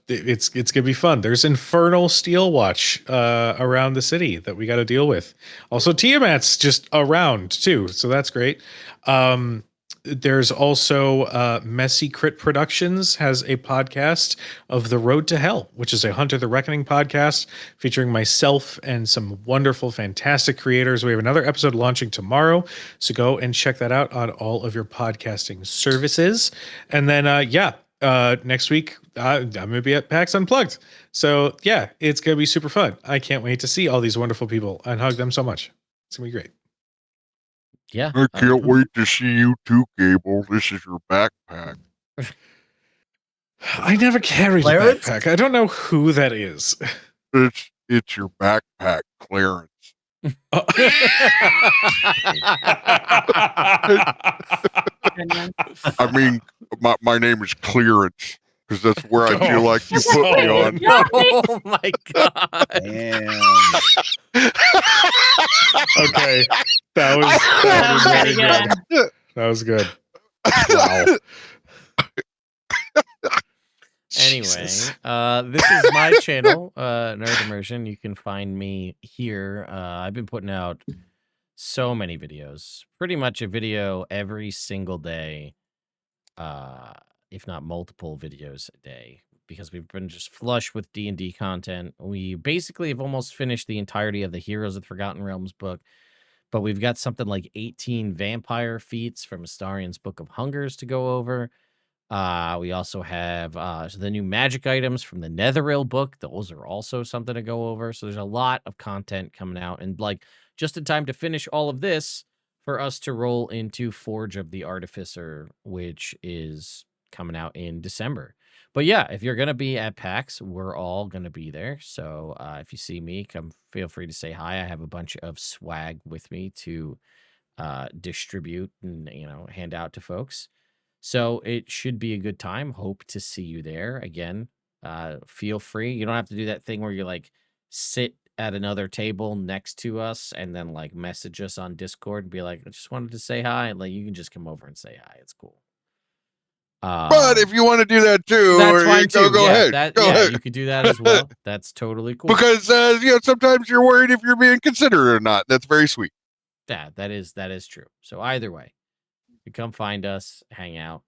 it's gonna be fun. There's Infernal Steelwatch around the city that we got to deal with. Also, Tiamat's just around too, so that's great. There's also Messy Crit Productions has a podcast of The Road to Hell, which is a Hunter the Reckoning podcast featuring myself and some wonderful, fantastic creators. We have another episode launching tomorrow, so go and check that out on all of your podcasting services. And then, next week, I'm going to be at PAX Unplugged. So, yeah, it's going to be super fun. I can't wait to see all these wonderful people and hug them so much. It's going to be great. Yeah. I can't wait to see you too, Gable. This is your backpack. I never carried Clarence? a backpack. I don't know who that is. It's your backpack, Clarence. I mean, my name is Clearance because that's where I feel like you put me on. Oh my god. Damn. Okay, that was very good. That was good. Wow. Anyway, Jesus. this is my channel, Nerd Immersion. You can find me here. I've been putting out so many videos, pretty much a video every single day if not multiple videos a day, because we've been just flush with D&D content. We basically have almost finished the entirety of the Heroes of the Forgotten Realms book, but we've got something like 18 vampire feats from Astarian's Book of Hungers to go over. We also have the new magic items from the Netheril book. Those are also something to go over. So there's a lot of content coming out, and like just in time to finish all of this for us to roll into Forge of the Artificer, which is coming out in December. But yeah, if you're gonna be at PAX, we're all gonna be there. So if you see me, come feel free to say hi. I have a bunch of swag with me to distribute and hand out to folks. So it should be a good time. Hope to see you there again. Feel free. You don't have to do that thing where you like sit at another table next to us and then like message us on Discord and be like, I just wanted to say hi. And like you can just come over and say hi. It's cool. But if you want to do that too, that's fine too. go ahead. Go ahead. You could do that as well. That's totally cool. Because sometimes you're worried if you're being considerate or not. That's very sweet. Yeah, that is true. So either way, you come find us, hang out.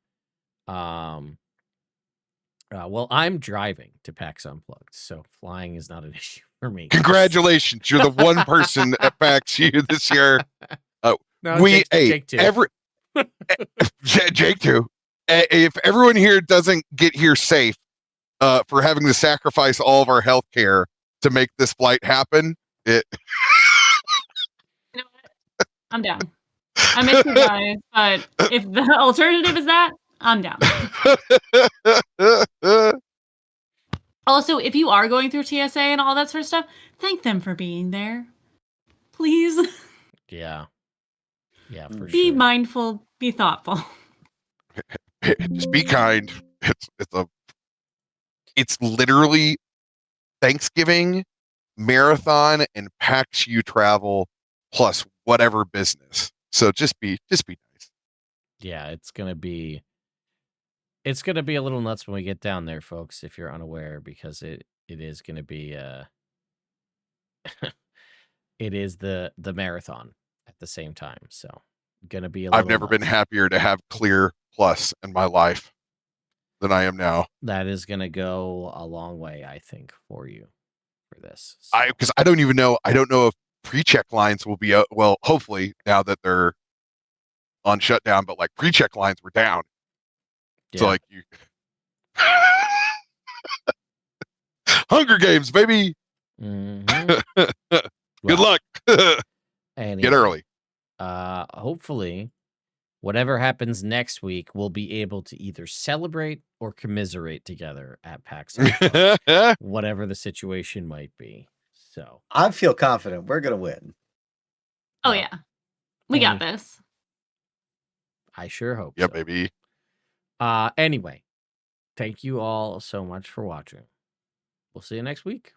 Well, I'm driving to PAX Unplugged, so flying is not an issue for me. Congratulations, you're the one person at PAX U this year. No, Jake too. Jake too. If everyone here doesn't get here safe, for having to sacrifice all of our health care to make this flight happen, You know what? I'm down. I miss you guys, but if the alternative is that, I'm down. Also, if you are going through TSA and all that sort of stuff, thank them for being there. Please. Yeah, for sure. Be mindful, be thoughtful. Just be kind. It's literally Thanksgiving, marathon, and PAX U travel plus whatever business. So just be nice. Yeah, it's gonna be a little nuts when we get down there, folks, if you're unaware, because it is gonna be it is the marathon at the same time. So gonna be a little I've never been happier to have Clear Plus in my life than I am now. That is gonna go a long way, I think, for you for this. So. Because I don't even know. I don't know if pre-check lines will be well, hopefully now that they're on shutdown, but like pre-check lines were down. Yeah. So like you Hunger Games, baby. Mm-hmm. Good luck. Anyway, get early. Hopefully whatever happens next week, we'll be able to either celebrate or commiserate together at PAX. Whatever the situation might be. So I feel confident we're gonna win. Oh yeah, we got this. I sure hope. Yeah, so. baby. Anyway, thank you all so much for watching. We'll see you next week.